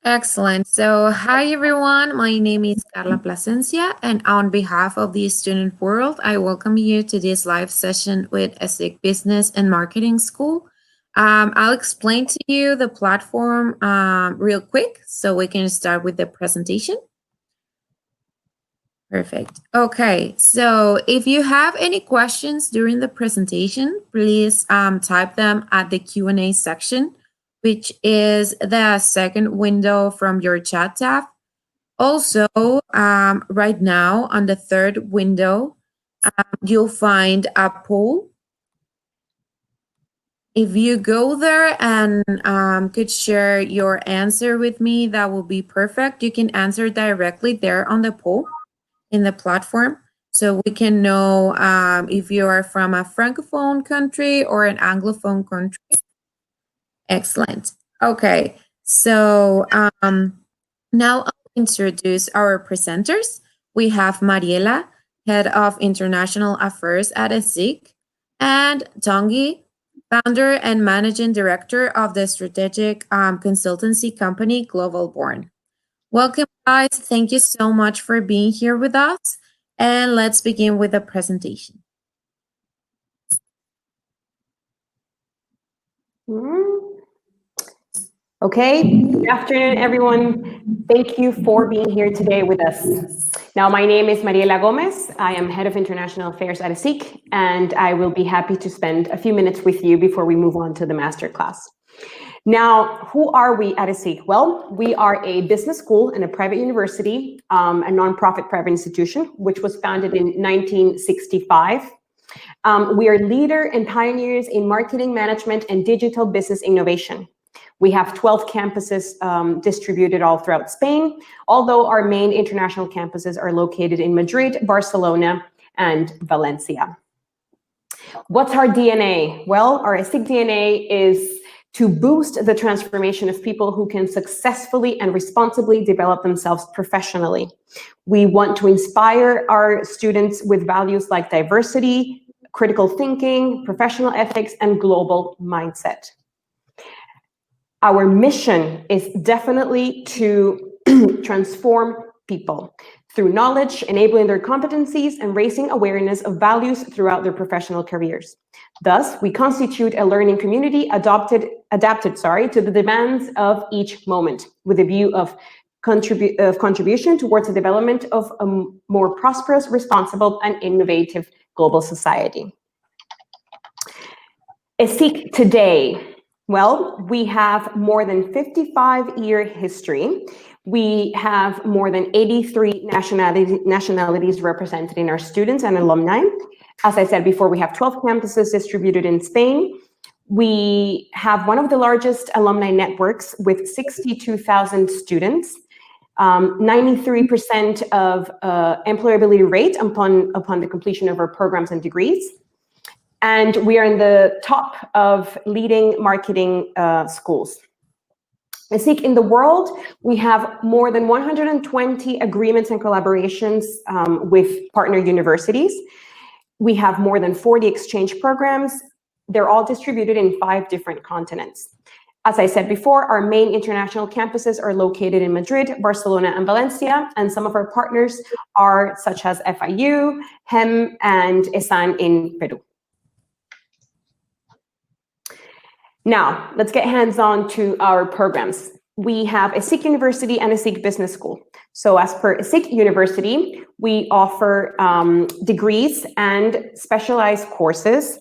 Excellent. So, hi everyone. My name is Carla Plasencia, and on behalf of the student world, I welcome you to this live session with ESIC Business and Marketing School. I'll explain to you the platform real quick so we can start with the presentation. Perfect. Okay, so if you have any questions during the presentation, please type them at the Q&A section, which is the second window from your chat tab. Also, right now on the third window, you'll find a poll. If you go there and could share your answer with me, that will be perfect. You can answer directly there on the poll in the platform, so we can know if you are from a francophone country or an anglophone country. Excellent. Okay, so now I'll introduce our presenters. We have Mariela, Head of International Affairs at ESIC, and Tanguy, Founder and Managing Director of the strategic consultancy company Global Born. Welcome, guys. Thank you so much for being here with us. And let's begin with the presentation. Okay, good afternoon, everyone. Thank you for being here today with us. Now, my name is Mariela Gomez. I am Head of International Affairs at ESIC, and I will be happy to spend a few minutes with you before we move on to the masterclass. Now, who are we at ESIC? Well, we are a business school and a private university, a nonprofit private institution, which was founded in 1965. We are leader and pioneers in marketing management and digital business innovation. We have 12 campuses distributed all throughout Spain, although our main international campuses are located in Madrid, Barcelona, and Valencia. What's our DNA? Well, our ESIC DNA is to boost the transformation of people who can successfully and responsibly develop themselves professionally. We want to inspire our students with values like diversity, critical thinking, professional ethics, and global mindset. Our mission is definitely to transform people through knowledge, enabling their competencies, and raising awareness of values throughout their professional careers. Thus, we constitute a learning community adapted to the demands of each moment, with a view of contribution towards the development of a more prosperous, responsible, and innovative global society. ESIC today. Well, we have more than 55-year history. We have more than 83 nationalities represented in our students and alumni. As I said before, we have 12 campuses distributed in Spain. We have one of the largest alumni networks with 62,000 students, 93% of employability rate upon the completion of our programs and degrees. And we are in the top of leading marketing schools. ESIC in the world, we have more than 120 agreements and collaborations with partner universities. We have more than 40 exchange programs. They're all distributed in 5 different continents. As I said before, our main international campuses are located in Madrid, Barcelona, and Valencia, and some of our partners are such as FIU, HEM, and ESAN in Peru. Now, let's get hands-on to our programs. We have ESIC University and ESIC Business School. So as per ESIC University, we offer degrees and specialized courses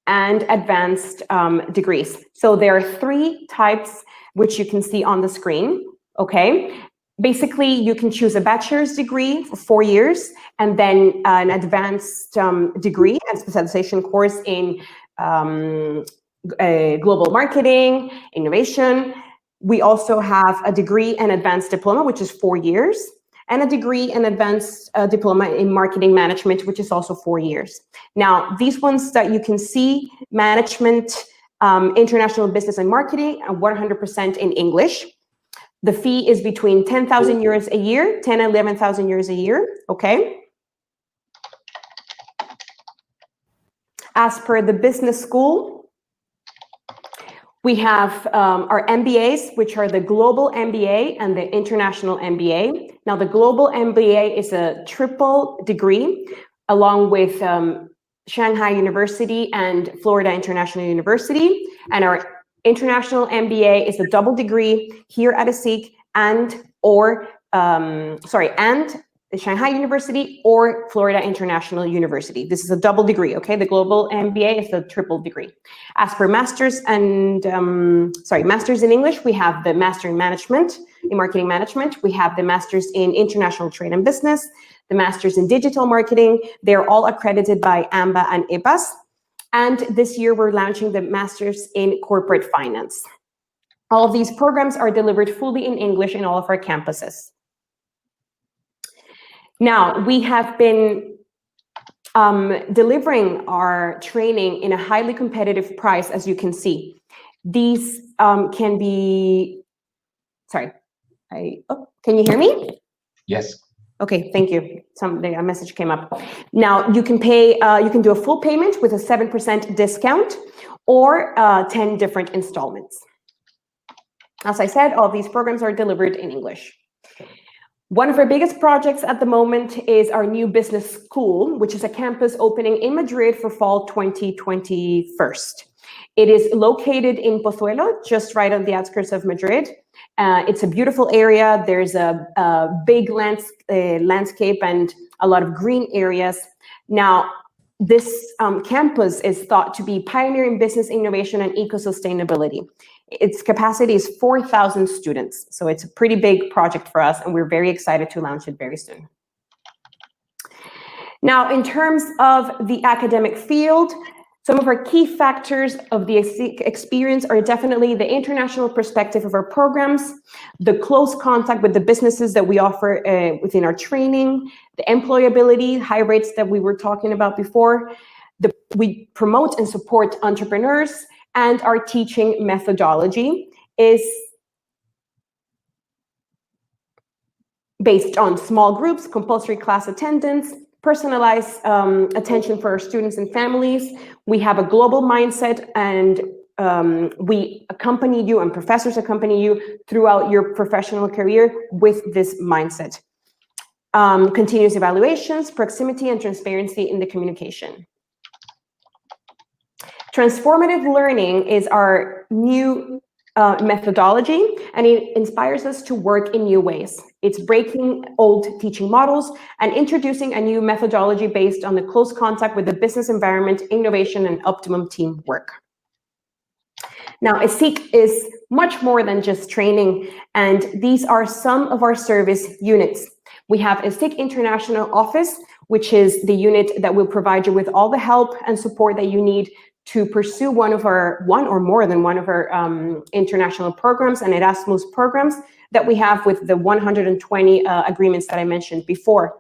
and advanced degrees. So there are 3 types, which you can see on the screen, okay? Basically, you can choose a bachelor's degree for 4 years, and then an advanced degree and specialization course in global marketing, innovation. We also have a degree and advanced diploma, which is 4 years, and a degree and advanced diploma in marketing management, which is also 4 years. Now, these ones that you can see, management, international business and marketing, 100% in English. The fee is between 10,000 euros a year, 10,000 and 11,000 euros a year, okay? As per the business school, We have our MBAs, which are the Global MBA and the International MBA. Now, the Global MBA is a triple degree, along with Shanghai University and Florida International University. And our International MBA is a double degree here at ESIC and the Shanghai University or Florida International University. This is a double degree, okay? The Global MBA is the triple degree. As per masters and, masters in English, we have the Master in Management, in Marketing Management. We have the Masters in International Trade and Business, the Masters in Digital Marketing. They're all accredited by AMBA and EPAS. And this year we're launching the Masters in Corporate Finance. All of these programs are delivered fully in English in all of our campuses. Now, we have been delivering our training in a highly competitive price, as you can see. These can be, can you hear me? Yes. Okay, thank you. A message came up. Now, you can pay, you can do a full payment with a 7% discount or 10 different installments. As I said, all these programs are delivered in English. One of our biggest projects at the moment is our new business school, which is a campus opening in Madrid for fall 2021. It is located in Pozuelo, just right on the outskirts of Madrid. It's a beautiful area. There's a big landscape and a lot of green areas. Now, this campus is thought to be pioneering business innovation and eco-sustainability. Its capacity is 4,000 students, so it's a pretty big project for us, and we're very excited to launch it very soon. Now, in terms of the academic field, some of our key factors of the ESIC experience are definitely the international perspective of our programs, the close contact with the businesses that we offer within our training, the employability, high rates that we were talking about before. We promote and support entrepreneurs, and our teaching methodology is based on small groups, compulsory class attendance, personalized attention for our students and families. We have a global mindset, and we accompany you, and professors accompany you throughout your professional career with this mindset. Continuous evaluations, proximity, and transparency in the communication. Transformative learning is our new methodology, and it inspires us to work in new ways. It's breaking old teaching models and introducing a new methodology based on the close contact with the business environment, innovation, and optimum teamwork. Now, ESIC is much more than just training, and these are some of our service units. We have ESIC International Office, which is the unit that will provide you with all the help and support that you need to pursue one or more than one of our international programs and Erasmus programs that we have with the 120 agreements that I mentioned before.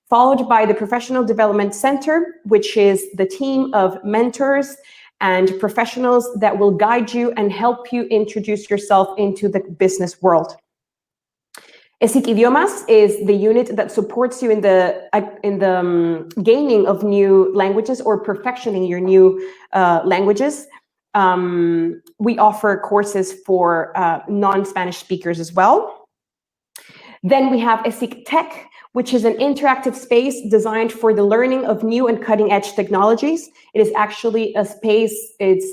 Followed by the Professional Development Center, which is the team of mentors and professionals that will guide you and help you introduce yourself into the business world. ESIC Idiomas is the unit that supports you in the gaining of new languages or perfectioning your new languages. We offer courses for non-Spanish speakers as well. Then we have ESIC Tech, which is an interactive space designed for the learning of new and cutting-edge technologies. It is actually a space, it's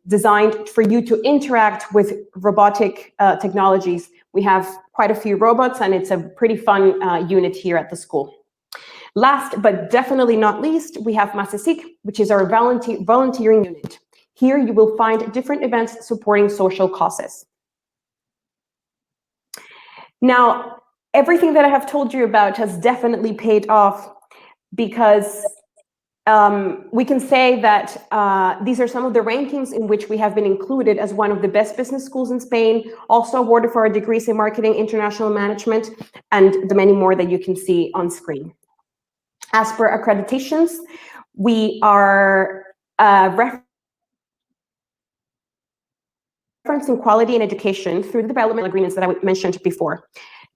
designed for you to interact with robotic technologies. We have quite a few robots, and it's a pretty fun unit here at the school. Last but definitely not least, we have MASESIC, which is our volunteering unit. Here you will find different events supporting social causes. Now, everything that I have told you about has definitely paid off, because we can say that these are some of the rankings in which we have been included as one of the best business schools in Spain, also awarded for our degrees in marketing, international management, and the many more that you can see on screen. As per accreditations, we are referencing quality in education through the development agreements that I mentioned before.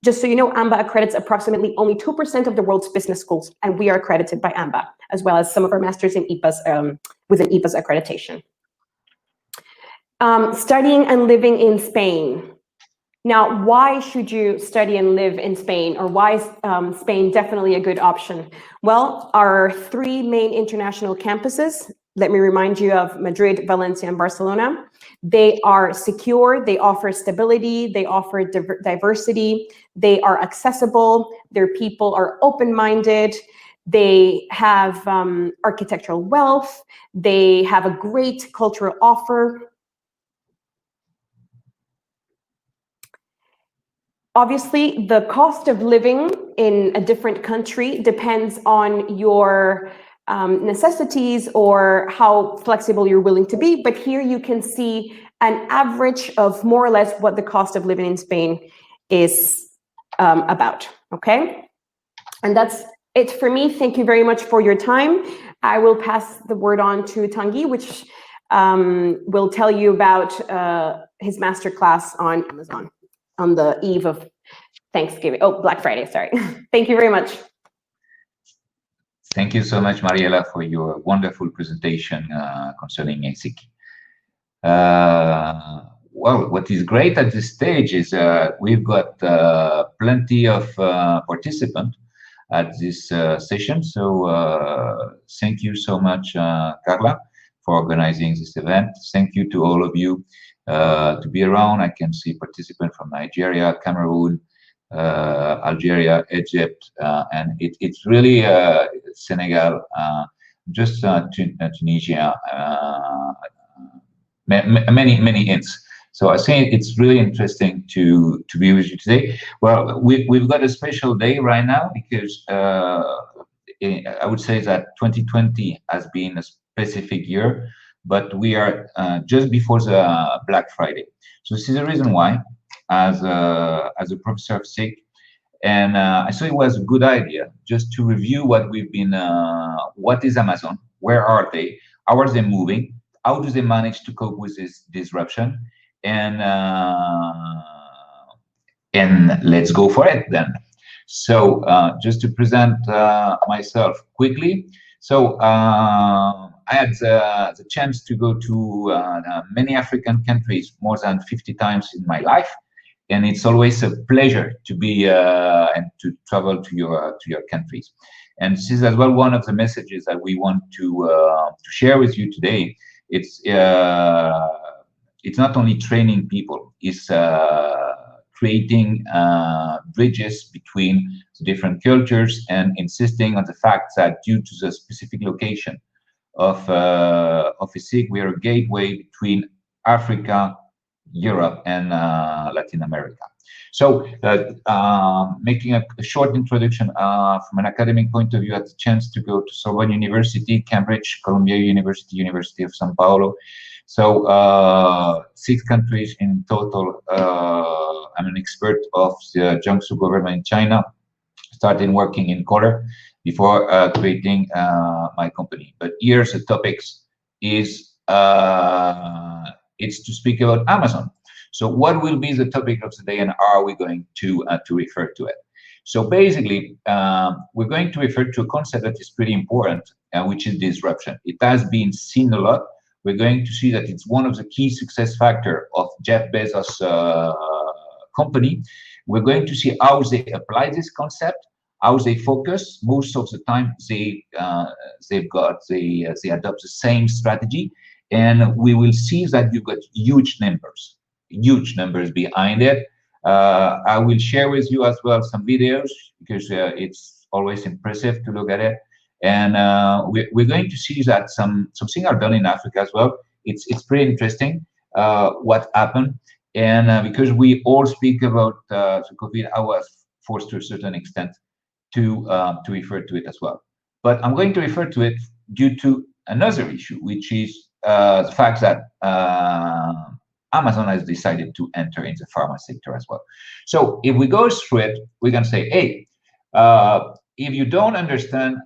Just so you know, AMBA accredits approximately only 2% of the world's business schools, and we are accredited by AMBA, as well as some of our masters in EPAS with an EPAS accreditation. Studying and living in Spain. Now, why should you study and live in Spain, or why is Spain definitely a good option? Well, our three main international campuses, let me remind you of Madrid, Valencia, and Barcelona. They are secure, they offer stability, they offer diversity, they are accessible, their people are open-minded, they have architectural wealth, they have a great cultural offer. Obviously, the cost of living in a different country depends on your necessities or how flexible you're willing to be. But here you can see an average of more or less what the cost of living in Spain is about, okay? And that's it for me. Thank you very much for your time. I will pass the word on to Tanguy, which will tell you about his masterclass on Amazon on the eve of Thanksgiving. Oh, Black Friday, sorry. Thank you very much. Thank you so much, Mariela, for your wonderful presentation concerning ESIC. Well, what is great at this stage is we've got plenty of participants at this session. So thank you so much, Carla, for organizing this event. Thank you to all of you to be around. I can see participants from Nigeria, Cameroon, Algeria, Egypt, and it's really Senegal, just Tunisia, many hints. So I think it's really interesting to be with you today. Well, we've got a special day right now because I would say that 2020 has been a specific year, but we are just before the Black Friday. So this is the reason why, as a professor of SIC, and I thought it was a good idea just to review what we've been, what is Amazon, where are they, how are they moving, how do they manage to cope with this disruption, and let's go for it then. So just to present myself quickly. So I had the chance to go to many African countries more than 50 times in my life, and it's always a pleasure to be and to travel to your countries. And this is as well one of the messages that we want to share with you today. It's not only training people; it's creating bridges between the different cultures and insisting on the fact that due to the specific location of ESIC, we are a gateway between Africa, Europe, and Latin America. So making a short introduction from an academic point of view, I had the chance to go to Sorbonne University, Cambridge, Columbia University, University of Sao Paulo. So 6 countries in total. I'm an expert of the Jiangsu government in China, started working in color before creating my company. But here's the topics is it's to speak about Amazon. So what will be the topic of the day, and are we going to refer to it? So basically, we're going to refer to a concept that is pretty important, which is disruption. It has been seen a lot. We're going to see that it's one of the key success factors of Jeff Bezos' company. We're going to see how they apply this concept, how they focus. Most of the time, they adopt the same strategy, and we will see that you've got huge numbers behind it. I will share with you as well some videos because it's always impressive to look at it. And we're going to see that something are done in Africa as well. It's pretty interesting what happened. And because we all speak about the COVID, I was forced to a certain extent to refer to it as well. But I'm going to refer to it due to another issue, which is the fact that Amazon has decided to enter in the pharma sector as well. So if we go through it, we can say, hey, if you don't understand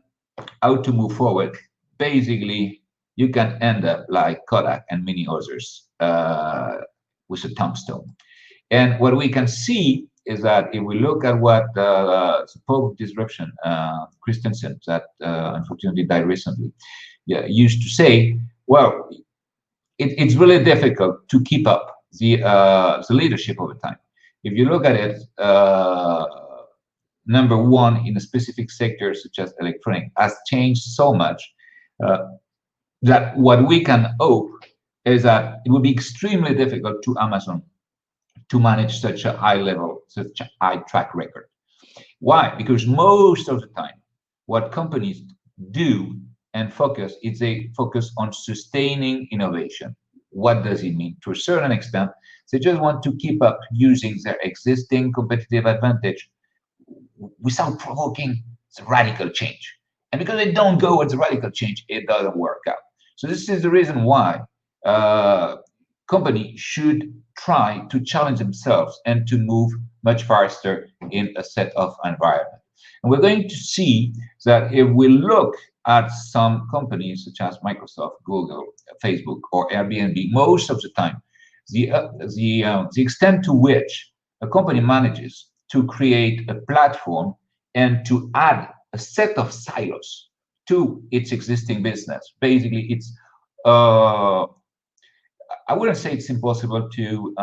how to move forward, basically you can end up like Kodak and many others with a tombstone. And what we can see is that if we look at what the Pope disruption, Christensen, that unfortunately died recently, used to say, well, it's really difficult to keep up the leadership over time. If you look at it, number one in a specific sector such as electronic has changed so much that what we can hope is that it will be extremely difficult to Amazon to manage such a high level, such a high track record. Why? Because most of the time, what companies do and focus is they focus on sustaining innovation. What does it mean? To a certain extent, they just want to keep up using their existing competitive advantage without provoking the radical change. And because they don't go with the radical change, it doesn't work out. So this is the reason why companies should try to challenge themselves and to move much faster in a set of environment. And we're going to see that if we look at some companies such as Microsoft, Google, Facebook, or Airbnb, most of the time, the extent to which a company manages to create a platform and to add a set of silos to its existing business. Basically, it's I wouldn't say it's impossible to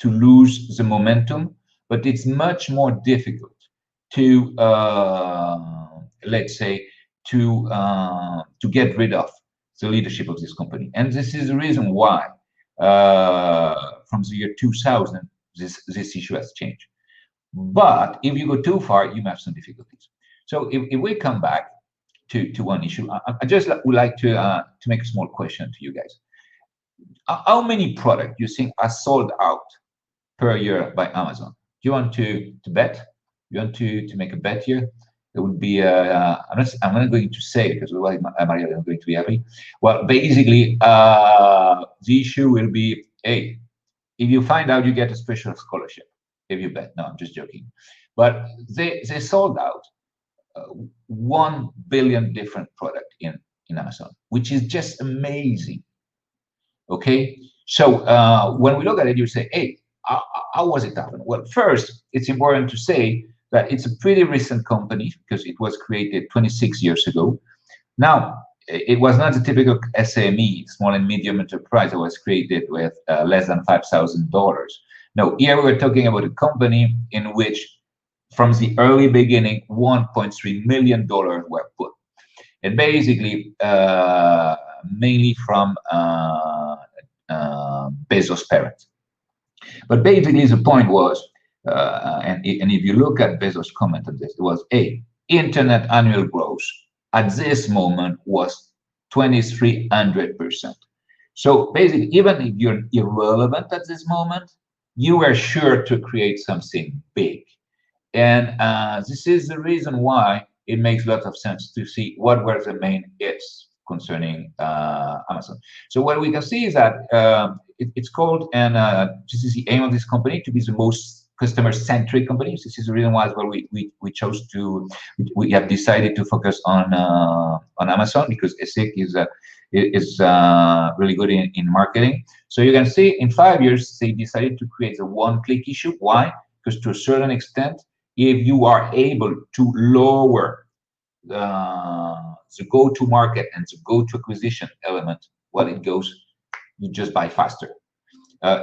lose the momentum, but it's much more difficult to let's say to get rid of the leadership of this company. And this is the reason why from the year 2000 this issue has changed. But if you go too far, you have some difficulties. So if we come back to one issue, I just would like to make a small question to you guys. How many products you think are sold out per year by Amazon? Do you want to bet? You want to make a bet here? It would be I'm not going to say, because otherwise Maria is going to be happy. Well, basically, the issue will be, hey, if you find out, you get a special scholarship. If you bet, no, I'm just joking. But they sold out 1 billion different products in Amazon, which is just amazing. Okay, so when we look at it, you say, hey, how was it happen? Well, first, it's important to say that it's a pretty recent company because it was created 26 years ago. Now, it was not the typical SME, small and medium enterprise, that was created with less than $5,000. No, here we're talking about a company in which, from the early beginning, $1.3 million were put. And basically, mainly from Bezos' parents. But basically, the point was, and if you look at Bezos' comment on this, it was, internet annual growth at this moment was 2,300%. So basically, even if you're irrelevant at this moment, you are sure to create something big. And this is the reason why it makes a lot of sense to see what were the main hits concerning Amazon. So what we can see is that it's called, and this is the aim of this company, to be the most customer-centric company. This is the reason why as well we chose to, we have decided to focus on Amazon, because ESIC is really good in marketing. So you can see in 5 years, they decided to create a one-click issue. Why? Because to a certain extent, if you are able to lower the go-to-market and the go-to-acquisition element, well, it goes, you just buy faster.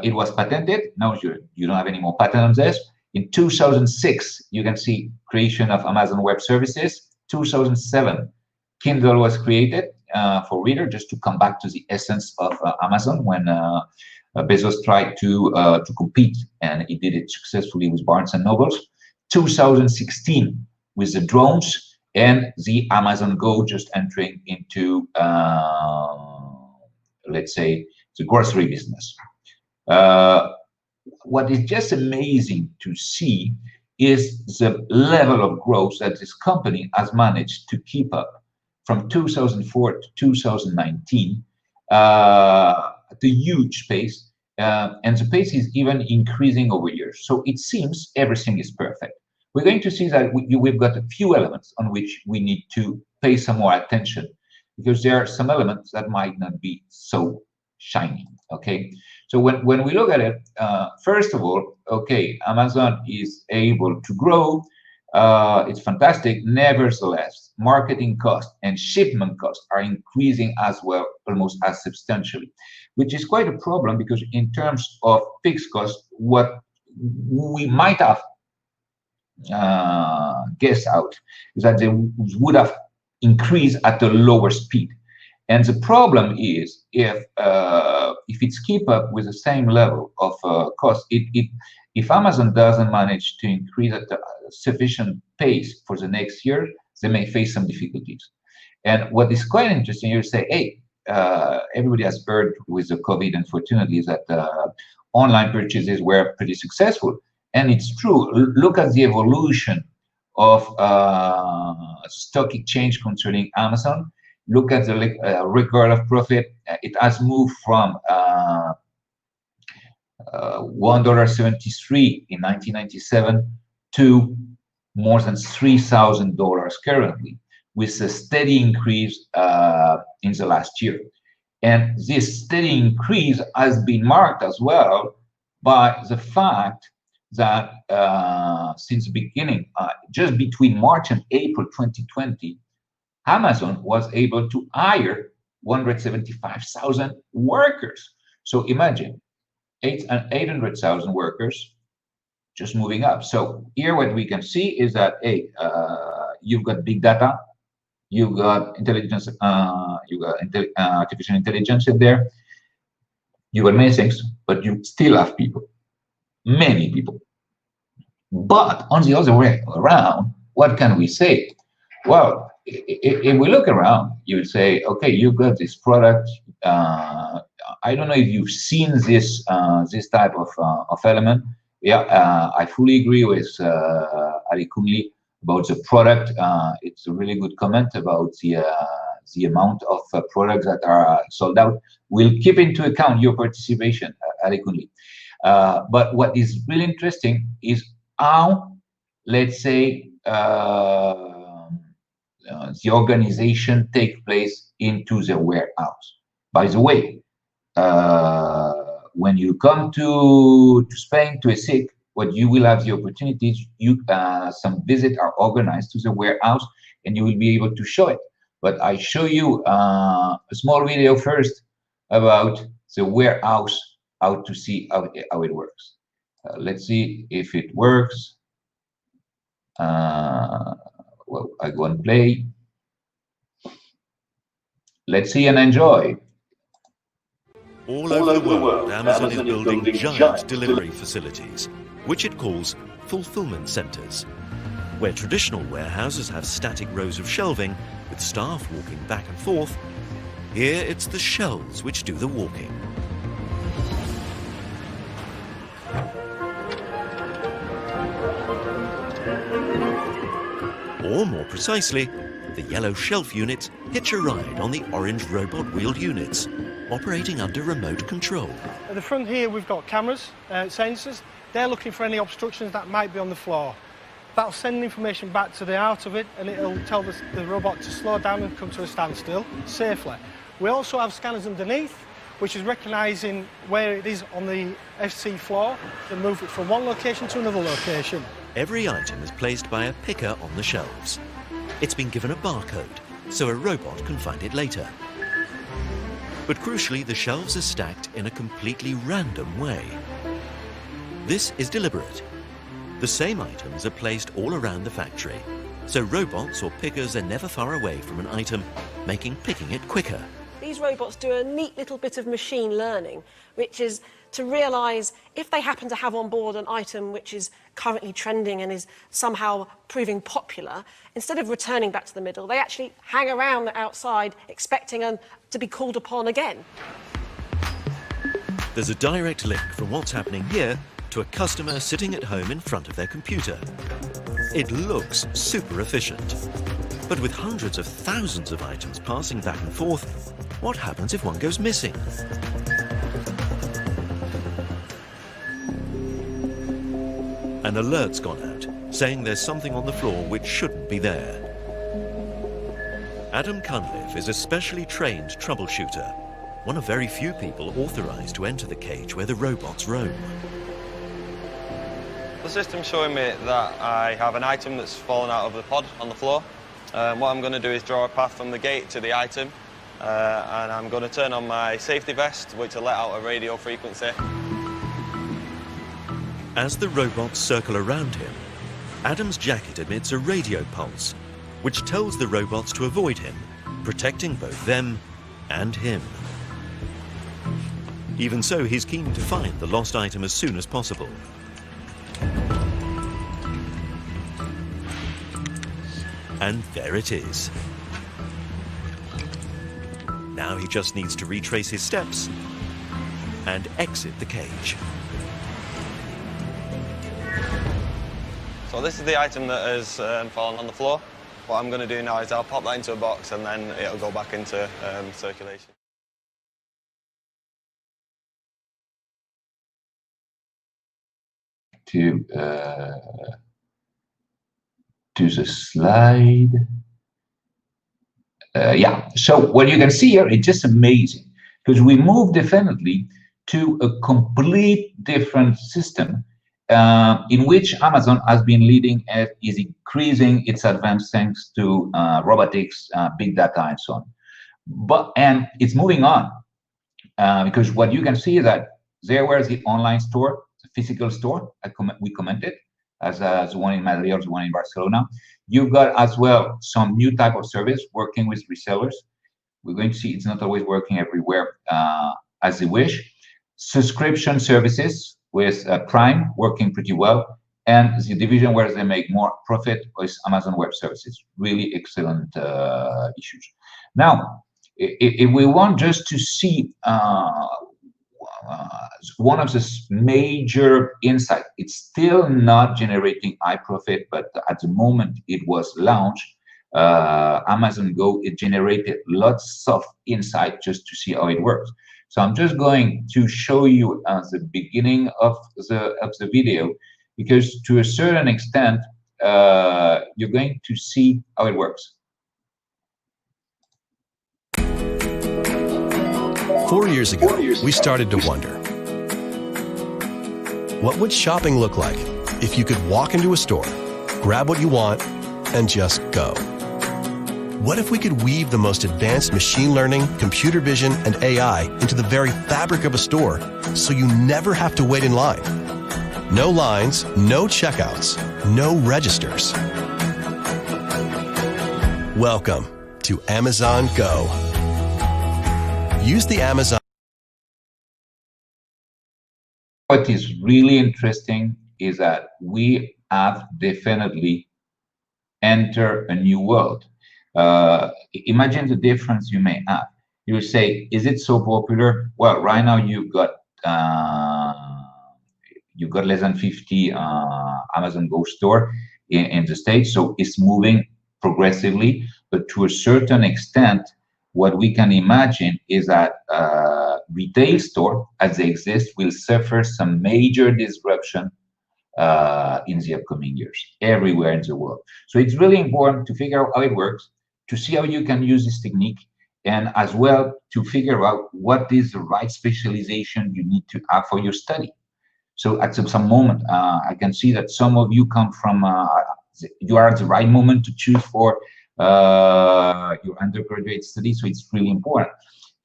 It was patented. Now you don't have any more patent on this. In 2006, you can see creation of Amazon Web Services. 2007, Kindle was created for reader, just to come back to the essence of Amazon when Bezos tried to compete, and he did it successfully with Barnes and Nobles. 2016 with the drones, and the Amazon Go just entering into, let's say, the grocery business. What is just amazing to see is the level of growth that this company has managed to keep up from 2004 to 2019 at a huge pace, and the pace is even increasing over years. So it seems everything is perfect. We're going to see that we've got a few elements on which we need to pay some more attention, because there are some elements that might not be so shiny. Okay, so when we look at it, first of all, Amazon is able to grow. It's fantastic. Nevertheless, marketing costs and shipment costs are increasing as well, almost as substantially, which is quite a problem because in terms of fixed costs, what we might have guessed out is that they would have increased at a lower speed. And the problem is if it's keep up with the same level of cost, if Amazon doesn't manage to increase at a sufficient pace for the next year, they may face some difficulties. And what is quite interesting, you say, hey, everybody has heard with the COVID, unfortunately, that online purchases were pretty successful. And it's true. Look at the evolution of stock exchange concerning Amazon. Look at the record of profit. It has moved from $1.73 in 1997 to more than $3,000 currently, with a steady increase in the last year. And this steady increase has been marked as well by the fact that since the beginning, just between March and April 2020, Amazon was able to hire 175,000 workers. So imagine 800,000 workers just moving up. So here what we can see is that, hey, you've got big data, you've got intelligence, you've got artificial intelligence in there, you've got many things, but you still have people, many people. But on the other way around, what can we say? Well, if we look around, you would say, okay, you've got this product. I don't know if you've seen this this type of element. Yeah, I fully agree with Ali Kumli about the product. It's a really good comment about the amount of products that are sold out. We'll keep into account your participation, Ali Kumli. But what is really interesting is how, let's say, the organization take place into the warehouse. By the way, when you come to Spain, to ESIC, what you will have the opportunities, some visits are organized to the warehouse and you will be able to show it. But I show you a small video first about the warehouse, how to see how it works. Let's see if it works. Well, I go and play. Let's see and enjoy. All over the world, Amazon is building giant delivery facilities, which it calls fulfillment centers, where traditional warehouses have static rows of shelving with staff walking back and forth. Here it's the shelves which do the walking. Or more precisely, the yellow shelf units hitch a ride on the orange robot-wheeled units, operating under remote control. At the front here we've got cameras, sensors. They're looking for any obstructions that might be on the floor. That'll send information back to the out of it and it'll tell the robot to slow down and come to a standstill safely. We also have scanners underneath, which is recognising where it is on the FC floor to move it from one location to another location. Every item is placed by a picker on the shelves. It's been given a barcode, so a robot can find it later. But crucially, the shelves are stacked in a completely random way. This is deliberate. The same items are placed all around the factory, so robots or pickers are never far away from an item, making picking it quicker. These robots do a neat little bit of machine learning, which is to realise if they happen to have on board an item which is currently trending and is somehow proving popular, instead of returning back to the middle, they actually hang around outside expecting to be called upon again. There's a direct link from what's happening here to a customer sitting at home in front of their computer. It looks super efficient. But with hundreds of thousands of items passing back and forth, what happens if one goes missing? An alert's gone out, saying there's something on the floor which shouldn't be there. Adam Cunliffe is a specially trained troubleshooter, one of very few people authorised to enter the cage where the robots roam. The system's showing me that I have an item that's fallen out of the pod on the floor. What I'm going to do is draw a path from the gate to the item, and I'm going to turn on my safety vest, which will let out a radio frequency. As the robots circle around him, Adam's jacket emits a radio pulse, which tells the robots to avoid him, protecting both them and him. Even so, he's keen to find the lost item as soon as possible. And there it is. Now he just needs to retrace his steps and exit the cage. So this is the item that has fallen on the floor. What I'm going to do now is I'll pop that into a box and then it'll go back into circulation. To the slide. Yeah, so what you can see here, it's just amazing because we moved definitely to a complete different system in which Amazon has been leading and is increasing its advance thanks to robotics, big data, and so on. And it's moving on because what you can see is that there was the online store, the physical store, we commented, as the one in Madrid or the one in Barcelona. You've got as well some new type of service working with resellers. We're going to see it's not always working everywhere as they wish. Subscription services with Prime working pretty well, and the division where they make more profit is Amazon Web Services. Really excellent issues. Now, if we want just to see one of the major insights, it's still not generating high profit, but at the moment it was launched, Amazon Go, it generated lots of insight just to see how it works. So I'm just going to show you the beginning of the video, because to a certain extent, you're going to see how it works. 4 years ago, we started to wonder, what would shopping look like if you could walk into a store, grab what you want, and just go? What if we could weave the most advanced machine learning, computer vision, and AI into the very fabric of a store so you never have to wait in line? No lines, no checkouts, no registers. Welcome to Amazon Go. Use the Amazon. What is really interesting is that we have definitely entered a new world. Imagine the difference you may have. You say, is it so popular? Well, right now you've got less than 50 Amazon Go store in the States, so it's moving progressively, but to a certain extent, what we can imagine is that retail store, as they exist, will suffer some major disruption in the upcoming years, everywhere in the world. So it's really important to figure out how it works, to see how you can use this technique, and as well to figure out what is the right specialization you need to have for your study. So at some moment, I can see that some of you come from, you are at the right moment to choose for your undergraduate study, so it's really important.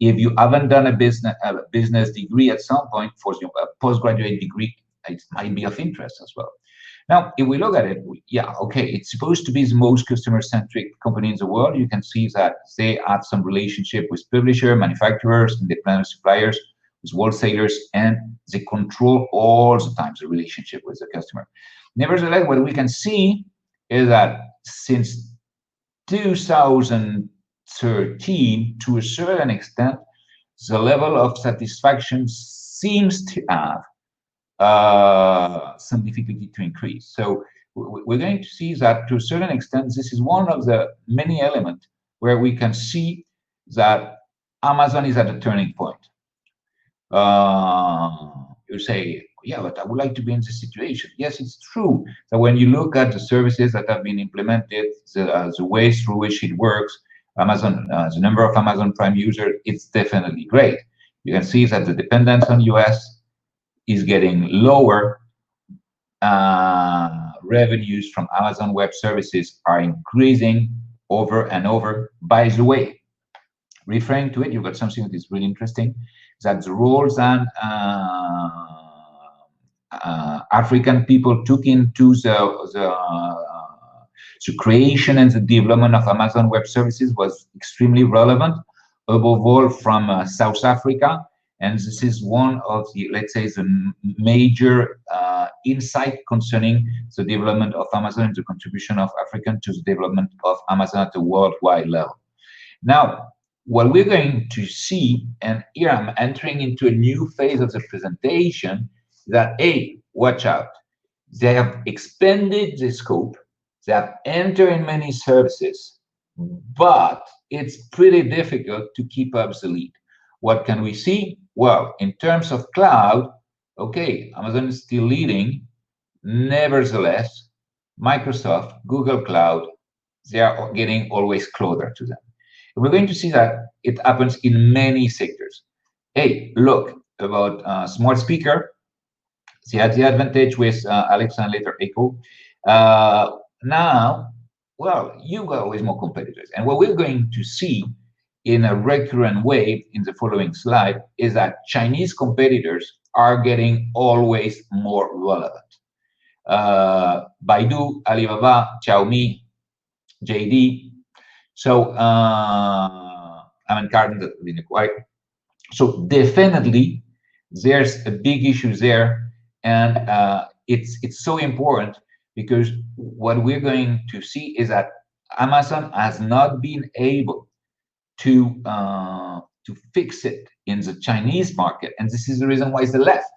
If you haven't done a business degree at some point, for your postgraduate degree, it might be of interest as well. Now, if we look at it, yeah, okay, it's supposed to be the most customer-centric company in the world. You can see that they have some relationship with publisher, manufacturers, independent suppliers, with wholesalers, and they control all the time the relationship with the customer. Nevertheless, what we can see is that since 2013, to a certain extent, the level of satisfaction seems to have some difficulty to increase. So we're going to see that to a certain extent, this is one of the many elements where we can see that Amazon is at a turning point. You say, yeah, but I would like to be in this situation. Yes, it's true that when you look at the services that have been implemented, the ways through which it works, Amazon, the number of Amazon Prime users, it's definitely great. You can see that the dependence on US is getting lower. Revenues from Amazon Web Services are increasing. over and over. By the way, referring to it, you've got something that is really interesting, that the roles and African people took into the creation and the development of Amazon Web Services was extremely relevant, above all from South Africa. And this is one of the, let's say, the major insight concerning the development of Amazon and the contribution of African to the development of Amazon at the worldwide level. Now, what we're going to see, and here I'm entering into a new phase of the presentation, that watch out, they have expanded the scope, they have entered in many services, but it's pretty difficult to keep up the lead. What can we see? Well, in terms of cloud, okay, Amazon is still leading. Nevertheless, Microsoft, Google Cloud, they are getting always closer to them. We're going to see that it happens in many sectors. Look, about smart speaker, they had the advantage with Alexa and later Echo. Now, well, you've got always more competitors. And what we're going to see in a recurrent way in the following slide is that Chinese competitors are getting always more relevant. Baidu, Alibaba, Xiaomi, JD. So, Carden that been acquired. So definitely there's a big issue there, and it's so important because what we're going to see is that Amazon has not been able to fix it in the Chinese market, and this is the reason why they left.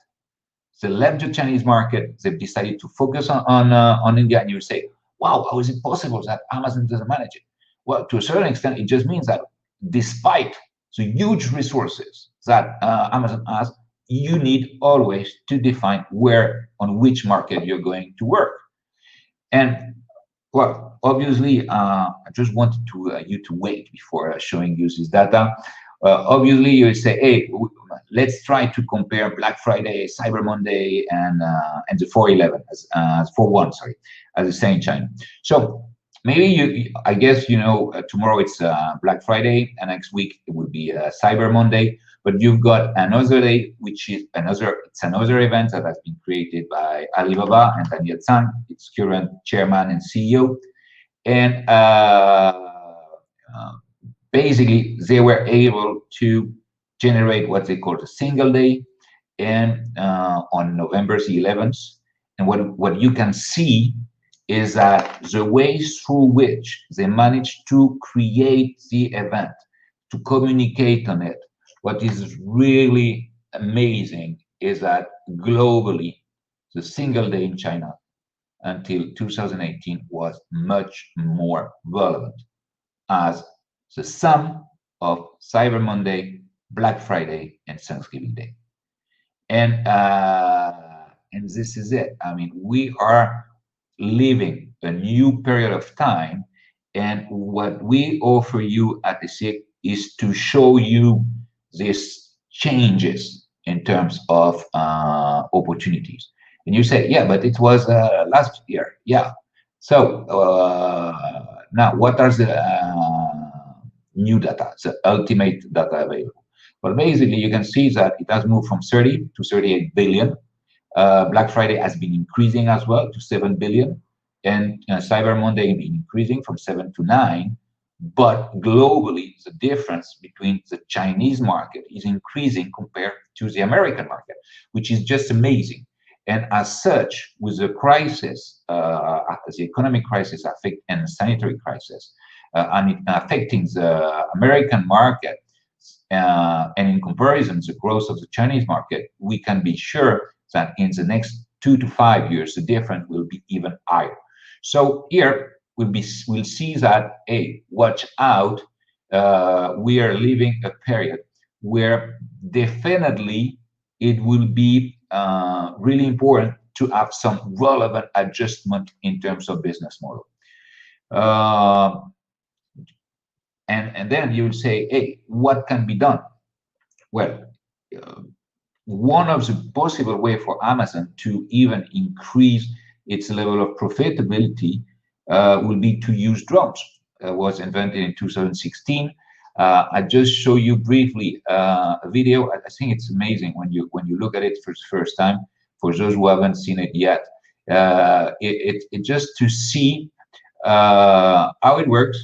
They left the Chinese market. They've decided to focus on India, and you say, "Wow, how is it possible that Amazon doesn't manage it?" Well, to a certain extent, it just means that despite the huge resources that Amazon has, you need always to define on which market you're going to work. And well, obviously, I just wanted you to wait before showing you this data. Obviously, you say, let's try to compare Black Friday, Cyber Monday, and the 4/11 as 4/1, sorry, as they say in China. So maybe I guess tomorrow it's Black Friday, and next week it will be Cyber Monday. But you've got another day, which is another event that has been created by Alibaba and Tanguy Jacopin, its current chairman and CEO, and basically they were able to generate what they called a single day, and on November the 11th. And what you can see is that the ways through which they managed to create the event, to communicate on it, what is really amazing is that globally, the single day in China until 2018 was much more relevant as the sum of Cyber Monday, Black Friday, and Thanksgiving Day. And this is it. I mean, we are living a new period of time, and what we offer you at ESIC is to show you these changes in terms of opportunities. And you say, yeah, but it was last year. Yeah. So now what are the new data, the ultimate data available? Well, basically, you can see that it has moved from 30 to 38 billion. Black Friday has been increasing as well to 7 billion. And Cyber Monday has been increasing from 7 to 9. But globally, the difference between the Chinese market is increasing compared to the American market, which is just amazing. And as such, with the crisis, the economic crisis and the sanitary crisis, and affecting the American market, and in comparison, the growth of the Chinese market, we can be sure that in the next 2 to 5 years, the difference will be even higher. So here, we'll see that, watch out, we are living a period where definitely it will be really important to have some relevant adjustment in terms of business model. And then you will say, what can be done? Well, one of the possible way for Amazon to even increase its level of profitability will be to use drones. was invented in 2016. I just show you briefly a video. I think it's amazing when you look at it for the first time. For those who haven't seen it yet, it just to see how it works,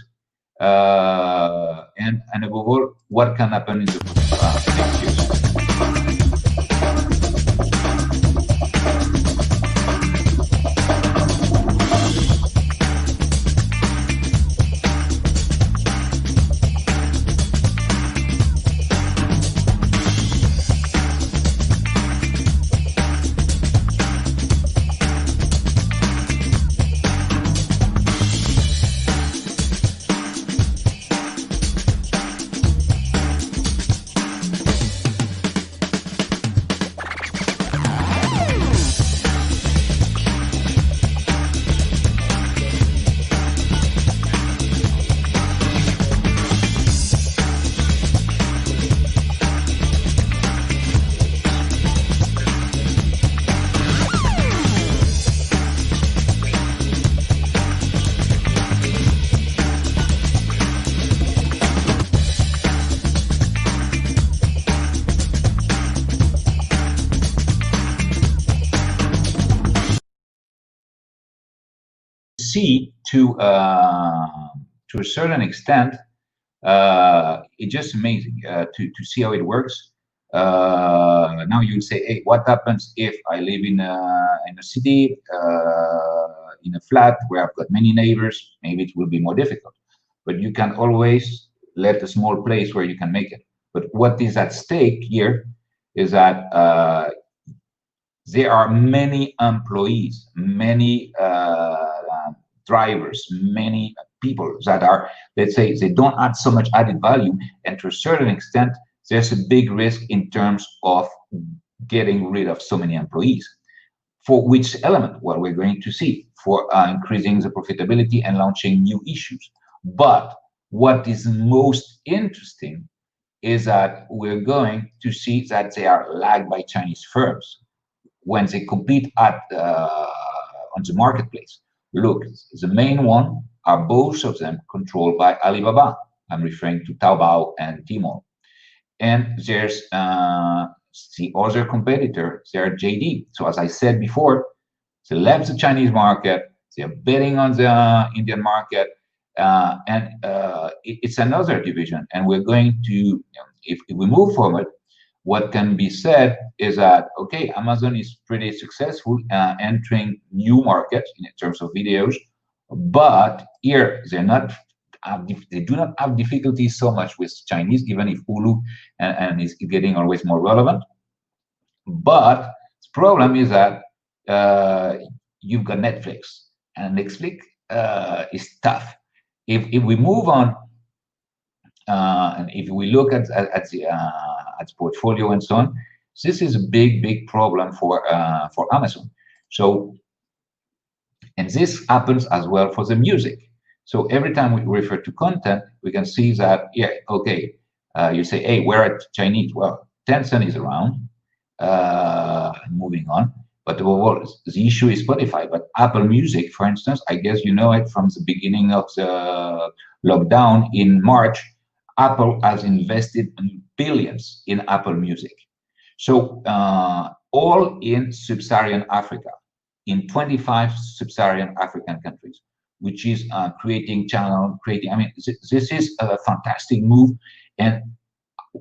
and above all, what can happen in the next years. See to a certain extent, it's just amazing to see how it works. Now you say, hey, what happens if I live in a city, in a flat where I've got many neighbors? Maybe it will be more difficult, but you can always let a small place where you can make it. But what is at stake here is that there are many employees, many drivers, many people that are, let's say, they don't add so much added value, and to a certain extent, there's a big risk in terms of getting rid of so many employees. For which element? Well, we're going to see for increasing the profitability and launching new issues. But what is most interesting is that we're going to see that they are lagged by Chinese firms when they compete at on the marketplace. Look, the main one are both of them controlled by Alibaba. I'm referring to Taobao and Tmall. And there's the other competitor, they're JD. So as I said before, they left the Chinese market, they're betting on the Indian market, and it's another division. And we're going to, if we move forward, what can be said is that, okay, Amazon is pretty successful entering new markets in terms of videos, but here they're not, they do not have difficulties so much with Chinese, even if Hulu and is getting always more relevant. But the problem is that you've got Netflix, and Netflix is tough. If we move on, and if we look at the portfolio and so on, this is a big problem for Amazon. So, and this happens as well for the music. So every time we refer to content, we can see that, yeah, okay, you say, hey, where are Chinese? Well, Tencent is around, moving on. But overall, the issue is Spotify. But Apple Music, for instance, I guess you know it from the beginning of the lockdown in March, Apple has invested billions in Apple Music. So all in Sub-Saharan Africa, in 25 Sub-Saharan African countries, which is creating channel, I mean, this is a fantastic move, and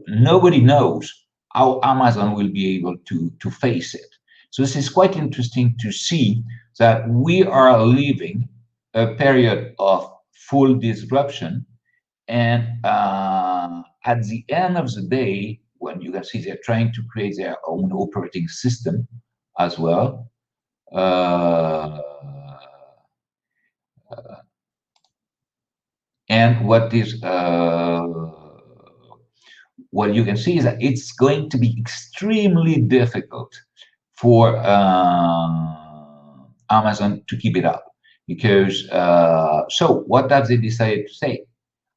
nobody knows how Amazon will be able to face it. So this is quite interesting to see that we are living a period of full disruption, and at the end of the day, when you can see they're trying to create their own operating system as well. And what is what you can see is that it's going to be extremely difficult for Amazon to keep it up, because so what have they decided to say?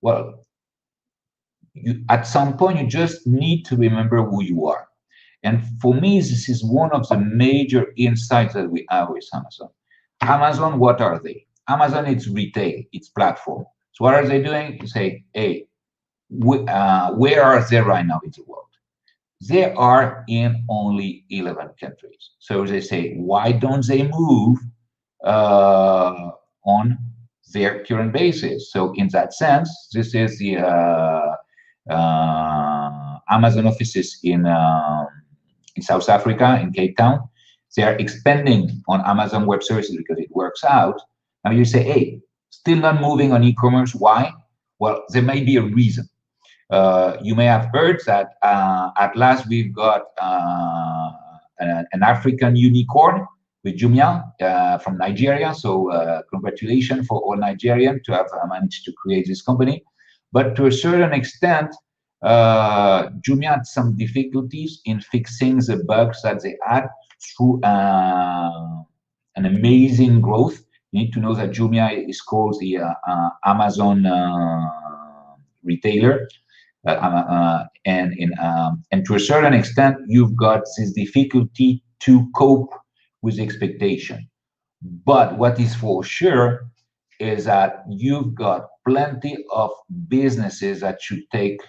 Well, at some point you just need to remember who you are. And for me, this is one of the major insights that we have with Amazon. Amazon, what are they? Amazon, it's retail, it's platform. So what are they doing? You say, hey, where are they right now in the world? They are in only 11 countries. So they say, why don't they move on their current basis? So in that sense, this is the Amazon offices in South Africa, in Cape Town. They are expanding on Amazon Web Services because it works out. Now you say, hey, still not moving on e-commerce. Why? Well, there may be a reason. You may have heard that at last we've got an African unicorn with Jumia from Nigeria. So congratulations for all Nigerians to have managed to create this company. But to a certain extent, Jumia had some difficulties in fixing the bugs that they had through an amazing growth. You need to know that Jumia is called the Amazon retailer. And to a certain extent, you've got this difficulty to cope with expectation. But what is for sure is that you've got plenty of businesses that should take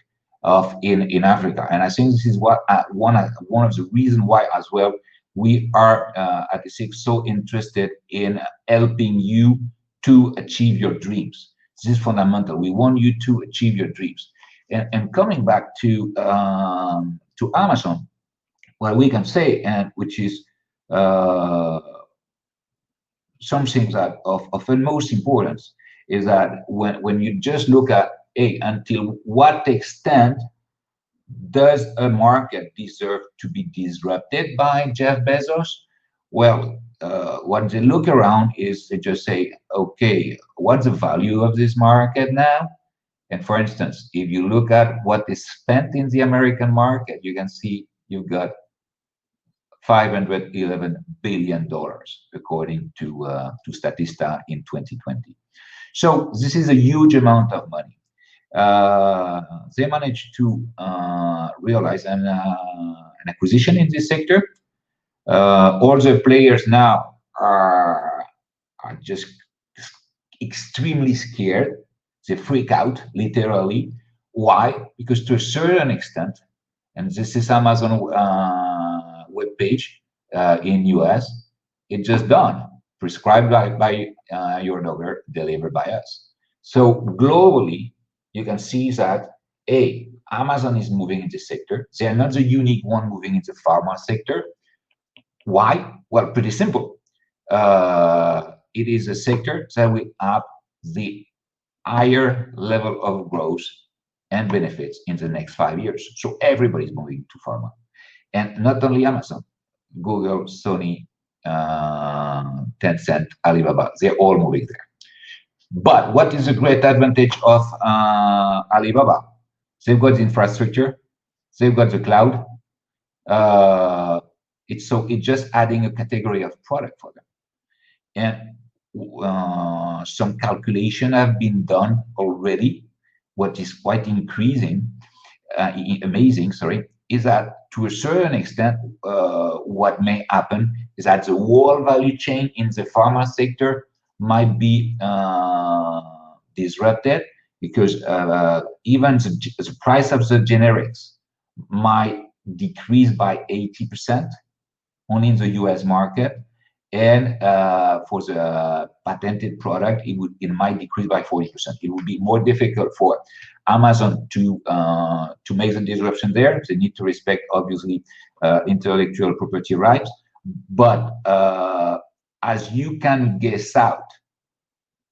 off in Africa. And I think this is what one of the reasons why as well we are at ESIC so interested in helping you to achieve your dreams. This is fundamental. We want you to achieve your dreams. And coming back to Amazon, what we can say, and which is something that of utmost importance, is that when you just look at, hey, until what extent does a market deserve to be disrupted by Jeff Bezos? Well, what they look around is they just say, okay, what's the value of this market now? And for instance, if you look at what is spent in the American market, you can see you've got $511 billion, according to Statista in 2020. So this is a huge amount of money. They managed to realize an acquisition in this sector. All the players now are just extremely scared. They freak out, literally. Why? Because to a certain extent, and this is Amazon webpage in US, it's just done, prescribed by your doctor, delivered by us. So globally, you can see that, A, Amazon is moving in this sector. They are not the unique one moving into the pharma sector. Why? Well, pretty simple. It is a sector that will have the higher level of growth and benefits in the next 5 years. So everybody's moving to pharma. And not only Amazon, Google, Sony, Tencent, Alibaba, they're all moving there. But what is the great advantage of Alibaba? They've got the infrastructure, they've got the cloud. It's just adding a category of product for them. And some calculation have been done already. What is quite amazing, is that to a certain extent, what may happen is that the whole value chain in the pharma sector might be disrupted, because even the price of the generics might decrease by 80% only in the US market. And for the patented product, it might decrease by 40%. It would be more difficult for Amazon to make the disruption there. They need to respect, obviously, intellectual property rights. But as you can guess out,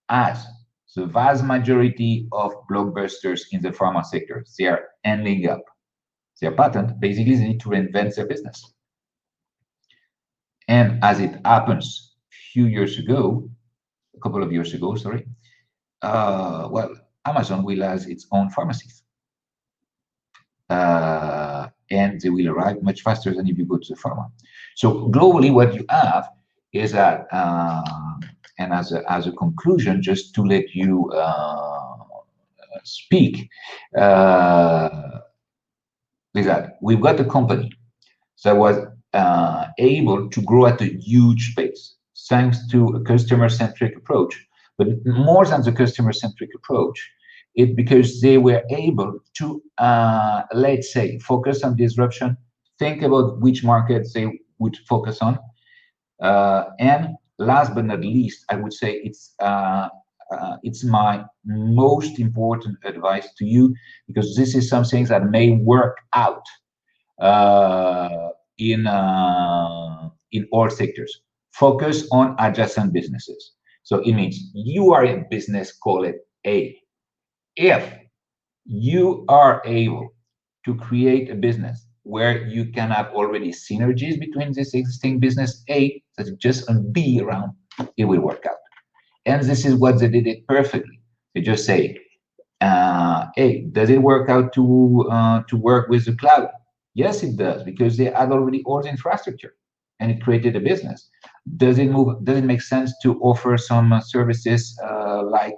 as the vast majority of blockbusters in the pharma sector, they are ending up their patent. Basically, they need to reinvent their business. And as it happens a couple of years ago, well, Amazon will have its own pharmacies. And they will arrive much faster than if you go to the pharma. So globally, what you have is that, and as a conclusion, just to let you speak, is that we've got a company that was able to grow at a huge pace, thanks to a customer-centric approach, But more than the customer-centric approach, it's because they were able to, let's say, focus on disruption, think about which markets they would focus on. And last but not least, I would say it's my most important advice to you, because this is something that may work out in all sectors. Focus on adjacent businesses. So it means you are in business, call it A. If you are able to create a business where you can have already synergies between this existing business A, that's just on B around, it will work out. And this is what they did it perfectly. They just say, hey, does it work out to work with the cloud? Yes, it does, because they had already all the infrastructure and it created a business. Does it make sense to offer some services like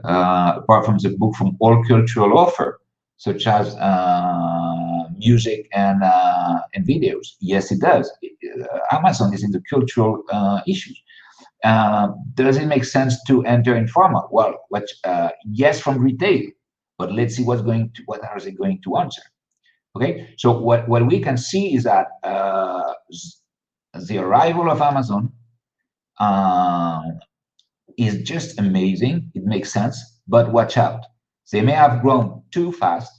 apart from the book, from all cultural offer, such as music and videos? Yes, it does. Amazon is in the cultural issues. Does it make sense to enter in pharma? Well, yes, from retail, but let's see what are they going to answer? Okay, so what we can see is that the arrival of Amazon is just amazing. It makes sense, but watch out. They may have grown too fast,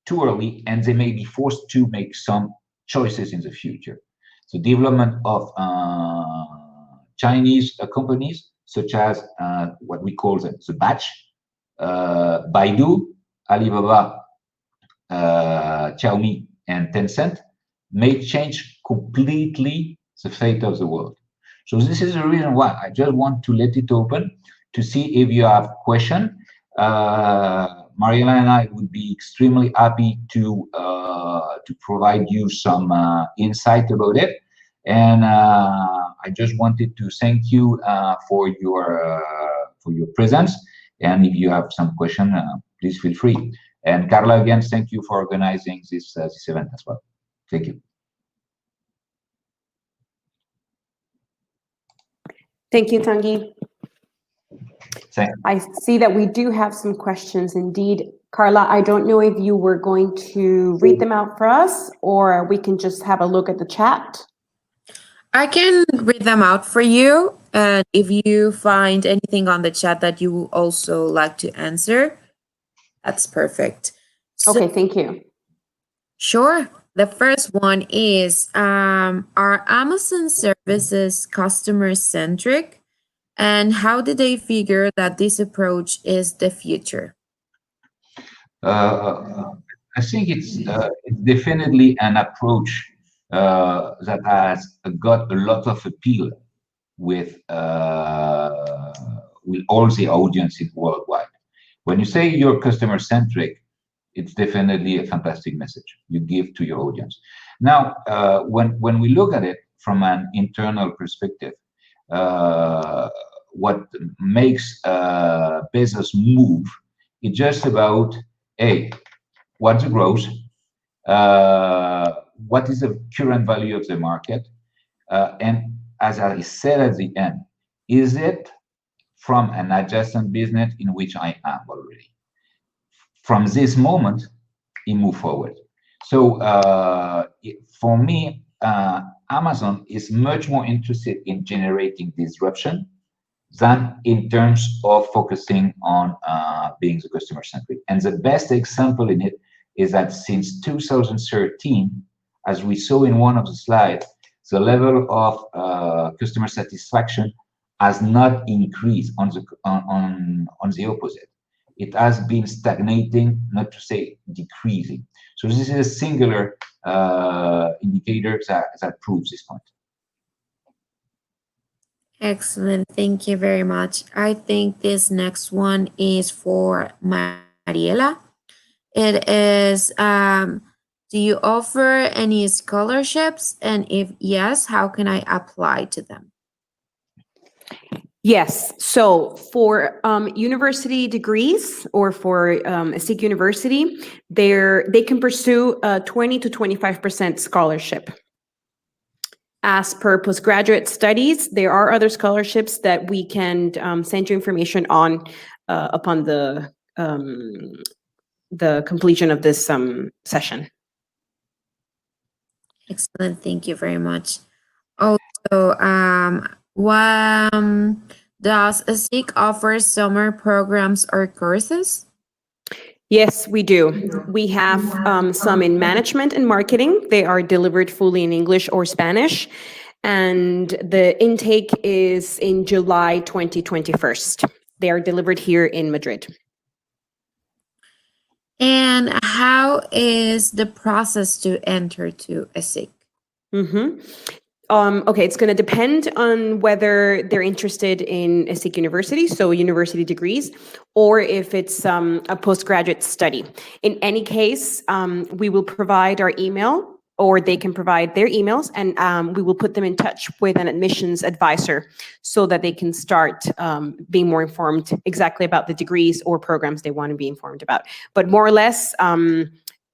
too early, and they may be forced to make some choices in the future. So development of Chinese companies, such as what we call the batch, Baidu, Alibaba, Xiaomi, and Tencent, may change completely the fate of the world. So this is the reason why I just want to let it open to see if you have questions. Mariela and I would be extremely happy to provide you some insight about it. And I just wanted to thank you for your presence. And if you have some question, please feel free. And Carla, again, thank you for organizing this event as well. Thank you. Thank you, Tanguy. Thanks. I see that we do have some questions indeed. Carla, I don't know if you were going to read them out for us, or we can just have a look at the chat. I can read them out for you. And if you find anything on the chat that you also like to answer, that's perfect. Okay, thank you. Sure. The first one is, are Amazon services customer-centric? And how did they figure that this approach is the future? I think it's definitely an approach that has got a lot of appeal with all the audiences worldwide. When you say you're customer-centric, it's definitely a fantastic message you give to your audience. Now, when we look at it from an internal perspective, what makes Bezos move is just about, hey, what's the growth? What is the current value of the market? And as I said at the end, is it from an adjacent business in which I am already? From this moment, he moved forward. So for me, Amazon is much more interested in generating disruption than in terms of focusing on being the customer-centric. And the best example in it is that since 2013, as we saw in one of the slides, the level of customer satisfaction has not increased. On the opposite. It has been stagnating, not to say decreasing. So this is a singular indicator that proves this point. Excellent. Thank you very much. I think this next one is for Mariela. It is, do you offer any scholarships? And if yes, how can I apply to them? Yes. So for university degrees or for ESIC University, they can pursue a 20 to 25% scholarship. As per postgraduate studies, there are other scholarships that we can send you information on upon the completion of this session. Excellent. Thank you very much. Also, does ESIC offer summer programs or courses? Yes, we do. We have some in management and marketing. They are delivered fully in English or Spanish. And the intake is in July 2021. They are delivered here in Madrid. And how is the process to enter to ESIC? Okay, it's going to depend on whether they're interested in ESIC University, so university degrees, or if it's a postgraduate study. In any case, we will provide our email, or they can provide their emails, and we will put them in touch with an admissions advisor so that they can start being more informed exactly about the degrees or programs they want to be informed about. But more or less,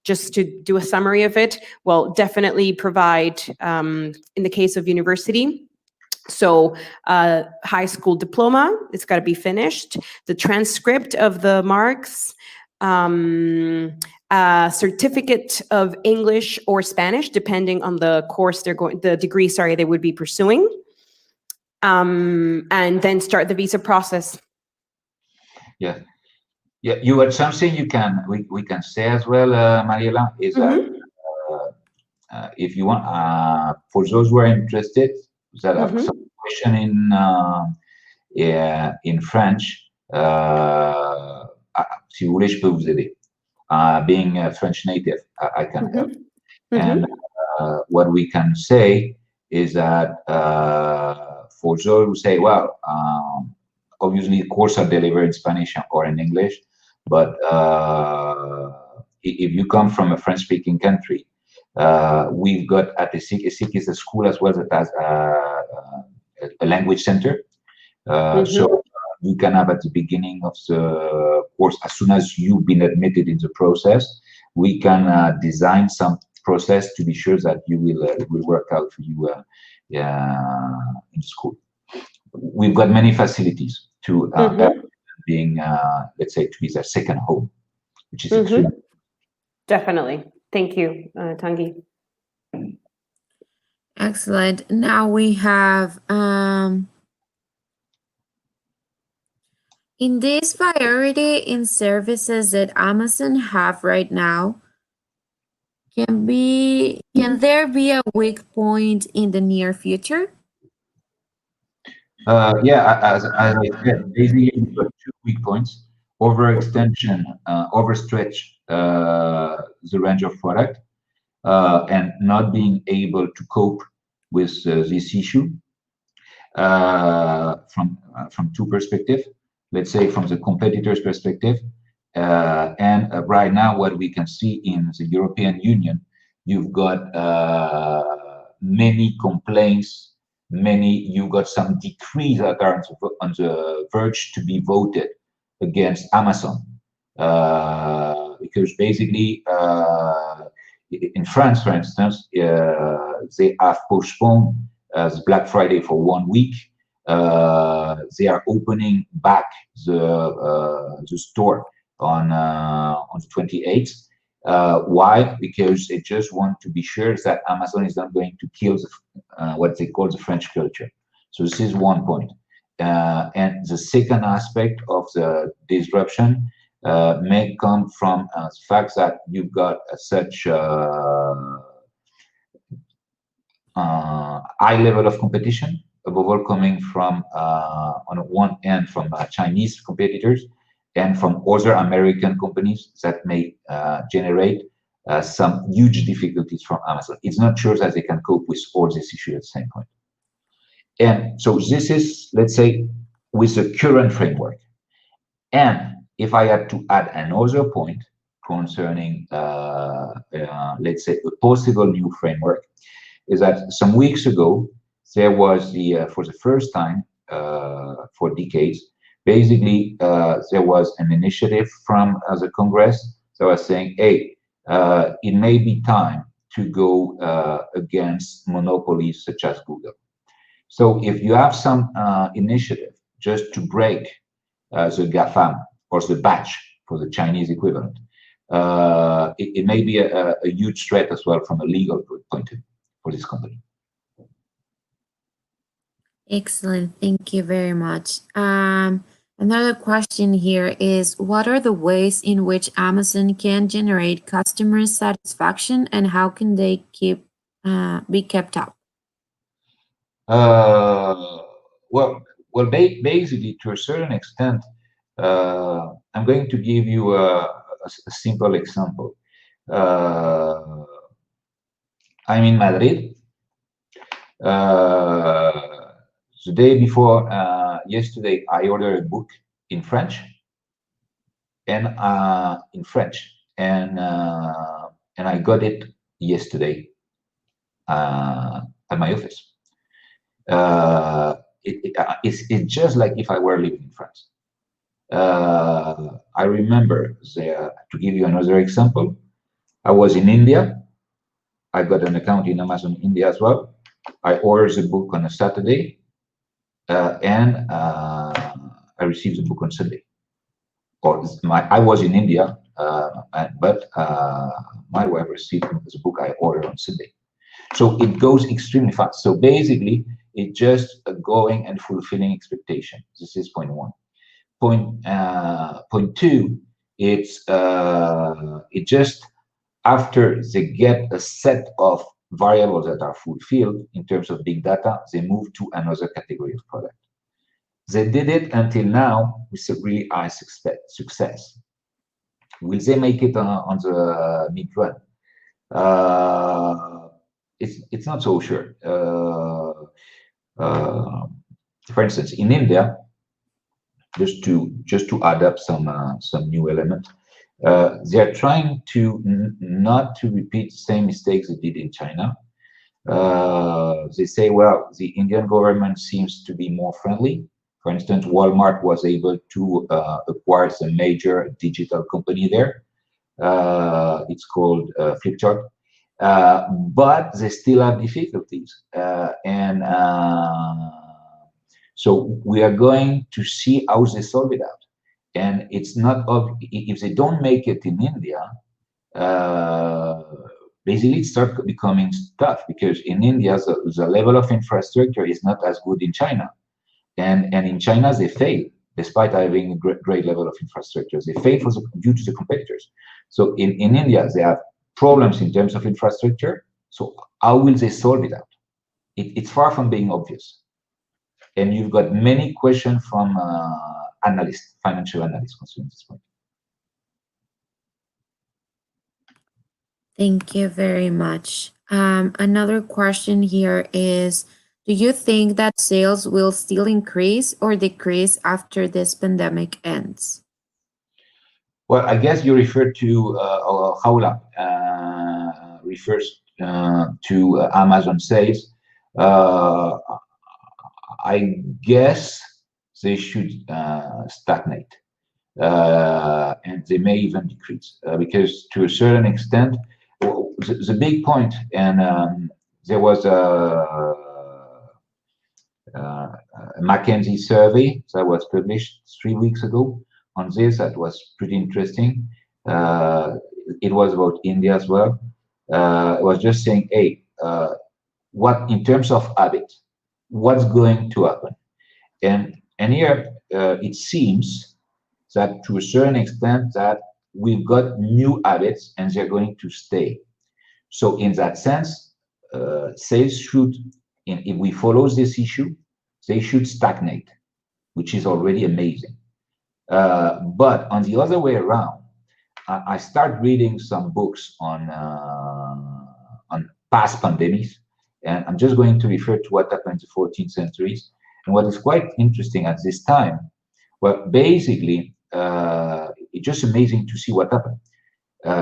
just to do a summary of it, well, definitely provide, in the case of university, so high school diploma, it's got to be finished, the transcript of the marks, a certificate of English or Spanish, depending on the course the degree, they would be pursuing, and then start the visa process. Yeah. Yeah, you had something we can say as well, Mariela, is that if you want, for those who are interested, that have some question in French, si vous voulez, je peux vous aider. Being a French native, I can help. And what we can say is that for those who say, well, obviously courses are delivered in Spanish or in English, but if you come from a French-speaking country, we've got at ESIC. ESIC is a school as well that has a language center. So you can have at the beginning of the course, as soon as you've been admitted in the process, we can design some process to be sure that you will work out for you in school. We've got many facilities to being, let's say, to be their second home, which is extremely. Definitely. Thank you, Tanguy. Excellent. Now we have, in this priority in services that Amazon have right now, can there be a weak point in the near future? Yeah, as I said, basically we've got 2 weak points: overextension, overstretch the range of product, and not being able to cope with this issue from 2 perspectives. Let's say from the competitor's perspective, and right now what we can see in the European Union, you've got many complaints. You've got some decrees that are on the verge to be voted against Amazon, because basically in France, for instance, they have postponed Black Friday for 1 week. They are opening back the store on the 28th. Why? Because they just want to be sure that Amazon is not going to kill what they call the French culture. So this is 1 point. And the second aspect of the disruption may come from the fact that you've got such high level of competition, above all coming from, on one end, from Chinese competitors, and from other American companies that may generate some huge difficulties from Amazon. It's not sure that they can cope with all these issues at the same point. And so this is, let's say, with the current framework. And if I had to add another point concerning, let's say, a possible new framework, is that some weeks ago, there was for the first time for decades, basically, there was an initiative from the Congress that was saying, hey, it may be time to go against monopolies such as Google. So if you have some initiative just to break the GAFAM or the batch for the Chinese equivalent, it may be a huge threat as well from a legal point of view for this company. Excellent. Thank you very much. Another question here is, what are the ways in which Amazon can generate customer satisfaction, and how can they be kept up? Basically, to a certain extent, I'm going to give you a simple example. I'm in Madrid. The day before yesterday, I ordered a book in French, and I got it yesterday at my office. It's just like if I were living in France. I remember, to give you another example, I was in India. I got an account in Amazon India as well. I ordered the book on a Saturday, and I received the book on Sunday. I was in India, but my wife received the book I ordered on Sunday. So it goes extremely fast. So basically, it's just going and fulfilling expectation. This is point one. Point two, it's it just after they get a set of variables that are fulfilled in terms of big data, they move to another category of product. They did it until now with a really high success. Will they make it on the mid-run? It's not so sure. For instance, in India, just to add up some new element, they are trying to not to repeat the same mistakes they did in China. They say, well, the Indian government seems to be more friendly. For instance, Walmart was able to acquire a major digital company there. It's called Flipchart. But they still have difficulties. So we are going to see how they solve it out. And it's not, if they don't make it in India, basically it starts becoming tough, because in India, the level of infrastructure is not as good in China. And in China, they fail, despite having a great level of infrastructure. They fail due to the competitors. So in India, they have problems in terms of infrastructure. So how will they solve it out? It's far from being obvious. And you've got many questions from analysts, financial analysts concerning this point. Thank you very much. Another question here is, do you think that sales will still increase or decrease after this pandemic ends? Well, I guess you refer to Jaula, refers to Amazon sales. I guess they should stagnate, and they may even decrease, because to a certain extent, the big point, and there was a McKinsey survey that was published 3 weeks ago on this that was pretty interesting. It was about India as well. It was just saying, hey, what in terms of habit, what's going to happen? And here it seems that to a certain extent that we've got new habits and they're going to stay. So in that sense, sales should, if we follow this issue, they should stagnate, which is already amazing. But on the other way around, I start reading some books on past pandemics, and I'm just going to refer to what happened in the 14th centuries. And what is quite interesting at this time, well, basically, it's just amazing to see what happened.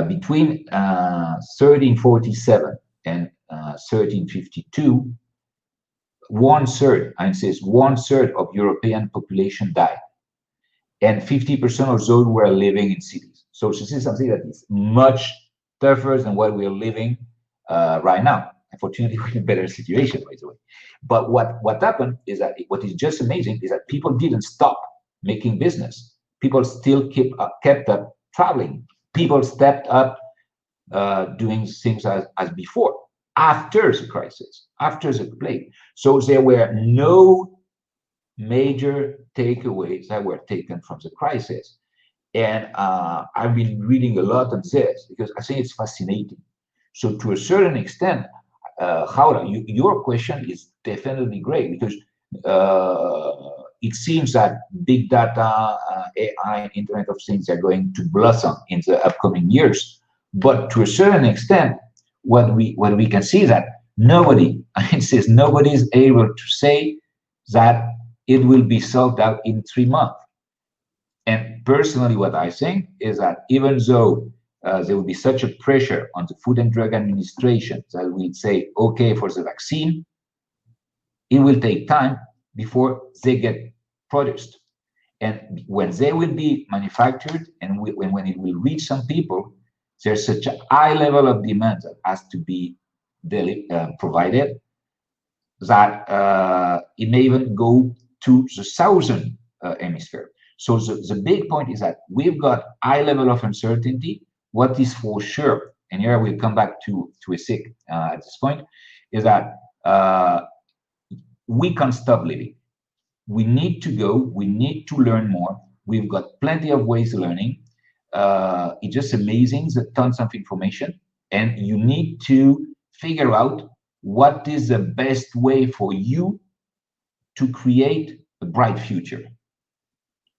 Between 1347 and 1352, 1/3, I insist, 1/3 of European population died, and 50% of those were living in cities. So this is something that is much tougher than what we are living right now. Unfortunately, we're in a better situation, by the way. But what happened is that what is just amazing is that people didn't stop making business. People still kept up traveling. People stepped up doing things as before, after the crisis, after the plague. So there were no major takeaways that were taken from the crisis. And I've been reading a lot on this because I think it's fascinating. So to a certain extent, Laura, your question is definitely great because it seems that big data, AI, Internet of Things are going to blossom in the upcoming years. But to a certain extent, what we can see is that nobody, I insist, nobody is able to say that it will be solved out in 3 months. And personally, what I think is that even though there will be such a pressure on the Food and Drug Administration that we'd say, okay, for the vaccine, it will take time before they get produced. And when they will be manufactured and when it will reach some people, there's such a high level of demand that has to be provided that it may even go to the southern hemisphere. So the big point is that we've got high level of uncertainty. What is for sure, and here we'll come back to ESIC at this point, is that we can't stop living. We need to go, we need to learn more. We've got plenty of ways of learning. It's just amazing, the tons of information, and you need to figure out what is the best way for you to create a bright future.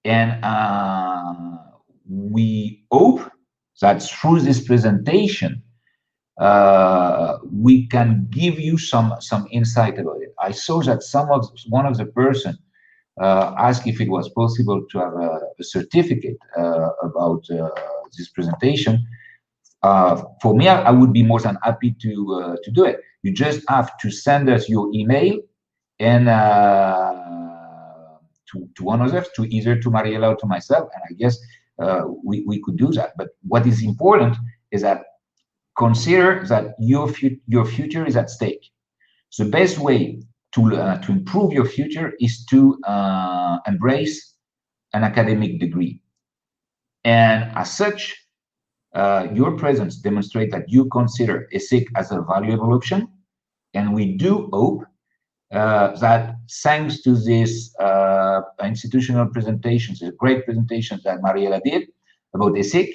And we hope that through this presentation, we can give you some insight about it. I saw that one of the person asked if it was possible to have a certificate about this presentation. For me, I would be more than happy to do it. You just have to send us your email and to one of us, to either to Mariela or to myself, and I guess we could do that. But what is important is that consider that your future is at stake. So the best way to improve your future is to embrace an academic degree. And as such, your presence demonstrates that you consider ESIC as a valuable option. And we do hope that thanks to this institutional presentations, the great presentations that Mariela did about ESIC,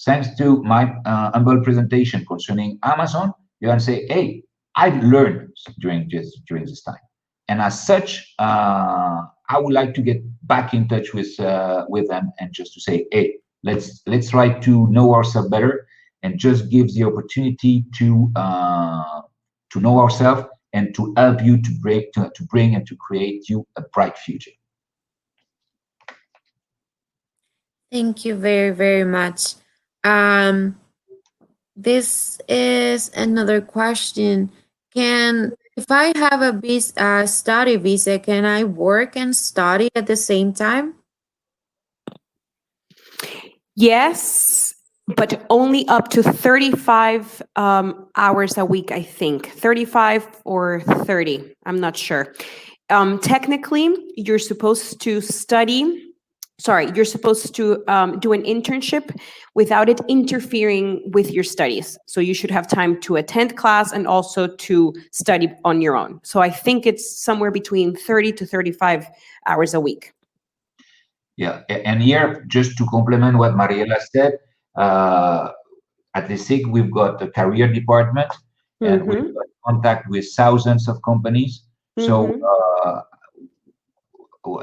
thanks to my humble presentation concerning Amazon, you can say, hey, I've learned during this time. And as such, I would like to get back in touch with them and just to say, hey, let's try to know ourselves better and just give the opportunity to know ourselves and to help you to bring and to create you a bright future. Thank you very, very much. This is another question. If I have a study visa, can I work and study at the same time? Yes, but only up to 35 hours a week, I think. 35 or 30, I'm not sure. Technically, you're supposed to you're supposed to do an internship without it interfering with your studies. So you should have time to attend class and also to study on your own. So I think it's somewhere between 30 to 35 hours a week. Yeah, and here, just to complement what Mariela said, at ESIC, we've got a career department, and we've got contact with thousands of companies. So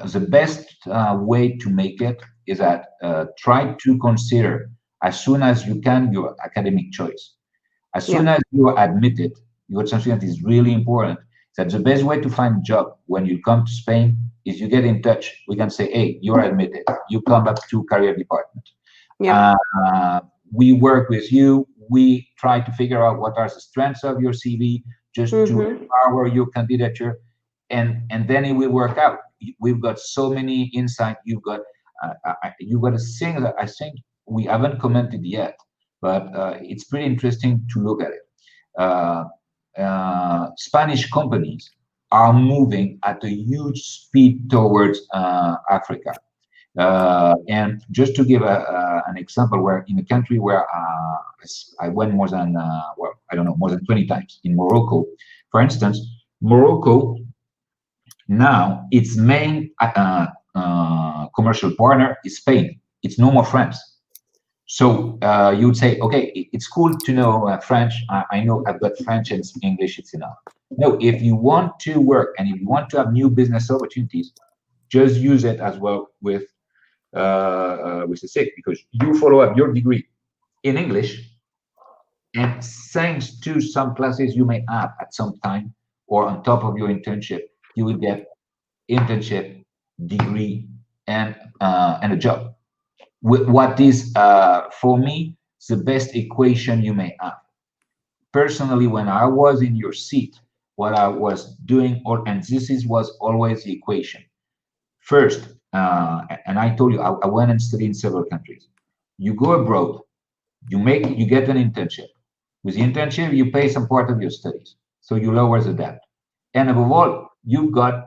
the best way to make it is that try to consider as soon as you can your academic choice. As soon as you are admitted, you got something that is really important. That the best way to find a job when you come to Spain is you get in touch. We can say, hey, you're admitted. You come up to career department. We work with you. We try to figure out what are the strengths of your CV, just to empower your candidature, and then it will work out. We've got so many insight. You've got a thing that I think we haven't commented yet, but it's pretty interesting to look at it. Spanish companies are moving at a huge speed towards Africa. And just to give an example, where in a country where I went more than, well, I don't know, more than 20 times, in Morocco, for instance, Morocco, now its main commercial partner is Spain. It's no more France. So you would say, okay, it's cool to know French. I know I've got French and English, it's enough. No, if you want to work and if you want to have new business opportunities, just use it as well with ESIC, because you follow up your degree in English, and thanks to some classes you may have at some time or on top of your internship, you will get internship, degree, and a job. What is for me the best equation you may have. Personally, when I was in your seat, what I was doing, and this was always the equation. First, and I told you, I went and studied in several countries. You go abroad, you get an internship. With the internship, you pay some part of your studies, so you lower the debt. And above all, you've got,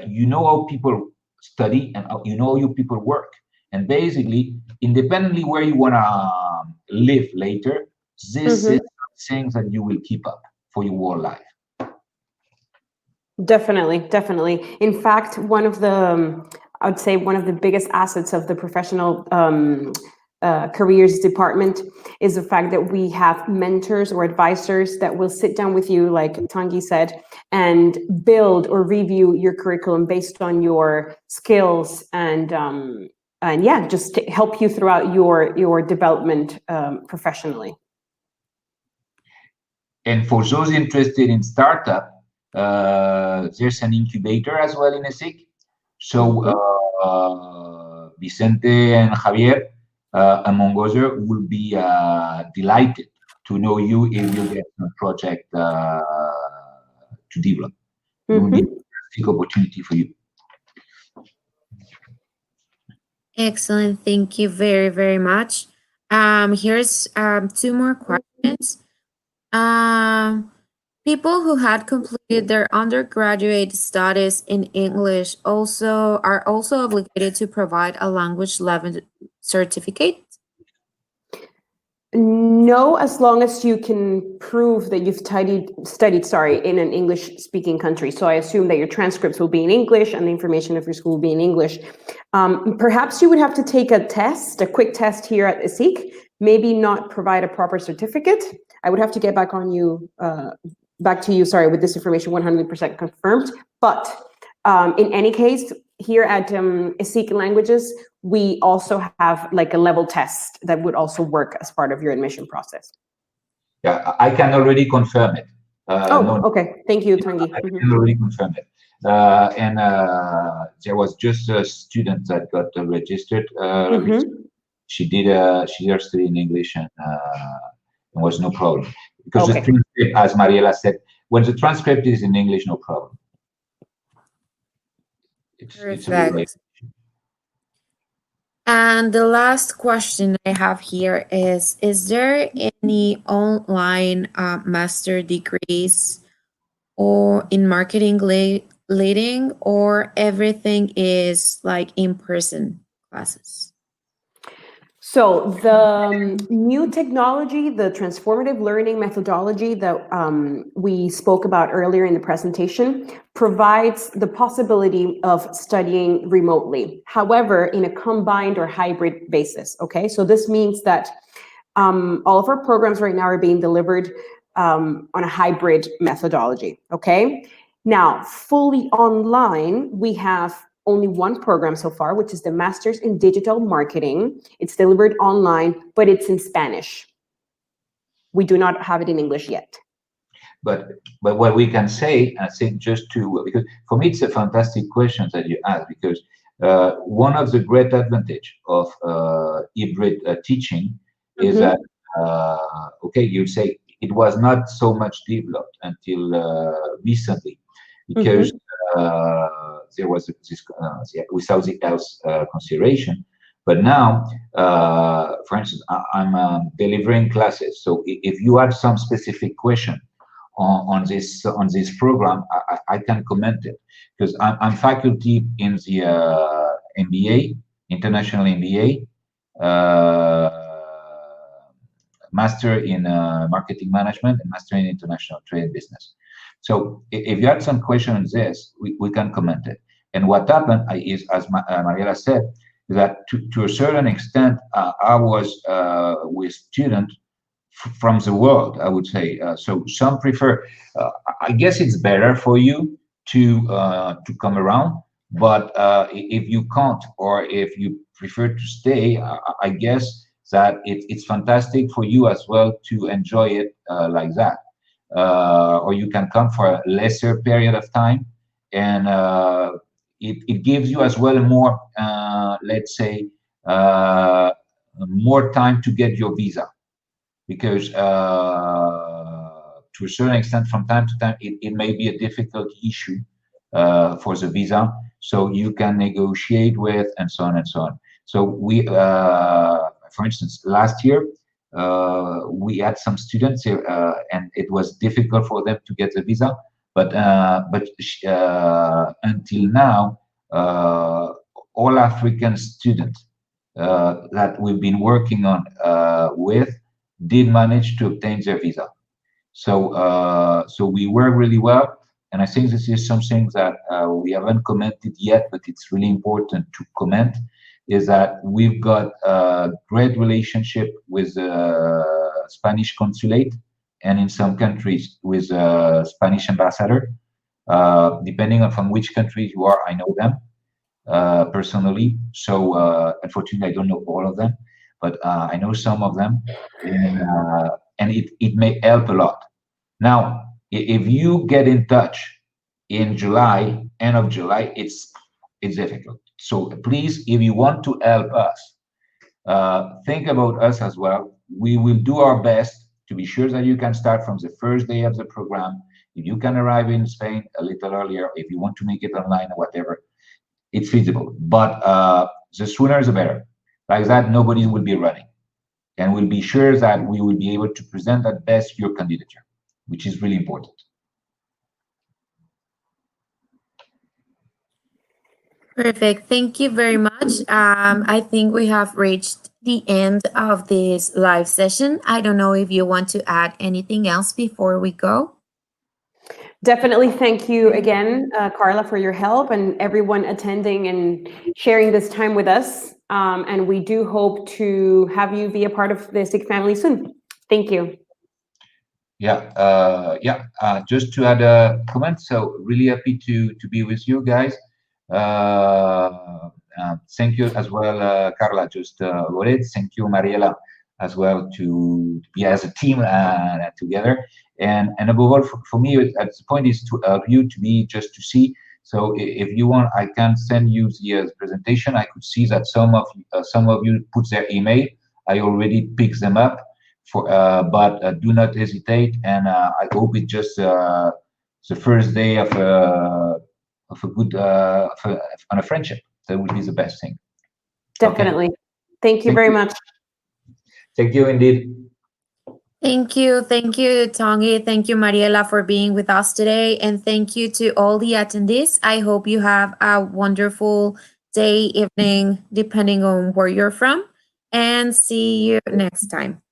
you know how people study and you know how people work. And basically, independently where you want to live later, this is things that you will keep up for your whole life. Definitely, definitely. In fact, one of the, I would say one of the biggest assets of the professional careers department is the fact that we have mentors or advisors that will sit down with you, like Tanguy said, and build or review your curriculum based on your skills and yeah, just to help you throughout your development professionally. And for those interested in startup, there's an incubator as well in ESIC. So Vicente and Javier, among others, will be delighted to know you if you get a project to develop. It will be a big opportunity for you. Excellent. Thank you very, very much. Here's 2 more questions. People who had completed their undergraduate studies in English are also obligated to provide a language level certificate? No, as long as you can prove that you've studied in an English-speaking country. So I assume that your transcripts will be in English and the information of your school will be in English. Perhaps you would have to take a test, a quick test here at ESIC, maybe not provide a proper certificate. I would have to get back to you, sorry, with this information 100% confirmed. But in any case, here at ESIC Languages, we also have like a level test that would also work as part of your admission process. Yeah, I can already confirm it. Okay. Thank you, Tanguy. I can already confirm it. And there was just a student that got registered. She did her study in English, and there was no problem. Because the transcript, as Mariela said, when the transcript is in English, no problem. It's really. And the last question I have here is there any online master degrees or in marketing leading, or everything is like in-person classes? So the new technology, the transformative learning methodology that we spoke about earlier in the presentation, provides the possibility of studying remotely. However, in a combined or hybrid basis, okay? So this means that all of our programs right now are being delivered on a hybrid methodology, okay? Now, fully online, we have only one program so far, which is the Masters in Digital Marketing. It's delivered online, but it's in Spanish. We do not have it in English yet. But what we can say, I think, just to, because for me, it's a fantastic question that you ask, because one of the great advantage of hybrid teaching is that, okay, you'd say it was not so much developed until recently, because there was this without the else consideration. But now, for instance, I'm delivering classes. So if you have some specific question on this program, I can comment it because I'm faculty in the MBA, international MBA, master in marketing management, and master in international trade business. So if you had some question on this, we can comment it. And what happened is, as Mariela said, that to a certain extent, I was with students from the world, I would say. So some prefer, I guess it's better for you to come around, but if you can't, or if you prefer to stay, I guess that it's fantastic for you as well to enjoy it like that. Or you can come for a lesser period of time, and it gives you as well more, let's say, more time to get your visa, because to a certain extent, from time to time, it may be a difficult issue for the visa, so you can negotiate with, and so on and so on. So we, for instance, last year, we had some students here, and it was difficult for them to get the visa, but until now, all African students that we've been working on with did manage to obtain their visa. So so we work really well, and I think this is something that we haven't commented yet, but it's really important to comment, is that we've got a great relationship with the Spanish consulate, and in some countries with the Spanish ambassador. Depending on from which country you are, I know them personally. So unfortunately, I don't know all of them, but I know some of them, and it may help a lot. Now, if you get in touch in July, end of July, it's difficult. So please, if you want to help us, think about us as well. We will do our best to be sure that you can start from the first day of the program. If you can arrive in Spain a little earlier, if you want to make it online or whatever, it's feasible. But the sooner the better. Like that, nobody will be running. And we'll be sure that we will be able to present at best your candidature, which is really important. Perfect. Thank you very much. I think we have reached the end of this live session. I don't know if you want to add anything else before we go. Definitely. Thank you again, Carla, for your help, and everyone attending and sharing this time with us. And we do hope to have you be a part of the ESIC family soon. Thank you. Just to add a comment, so really happy to be with you guys. Thank you as well, Carla, just Loret. Thank you, Mariela, as well, to be as a team together. And above all, for me, at the point is to help you to be just to see. So if you want, I can send you the presentation. I could see that some of you put their email. I already picked them up. But do not hesitate, and I hope it's just the first day of a good on a friendship. That would be the best thing. Definitely. Okay. Thank you very much. Thank you indeed. Thank you, Tanguy. Thank you, Mariela, for being with us today, and thank you to all the attendees. I hope you have a wonderful day, evening, depending on where you're from, and see you next time.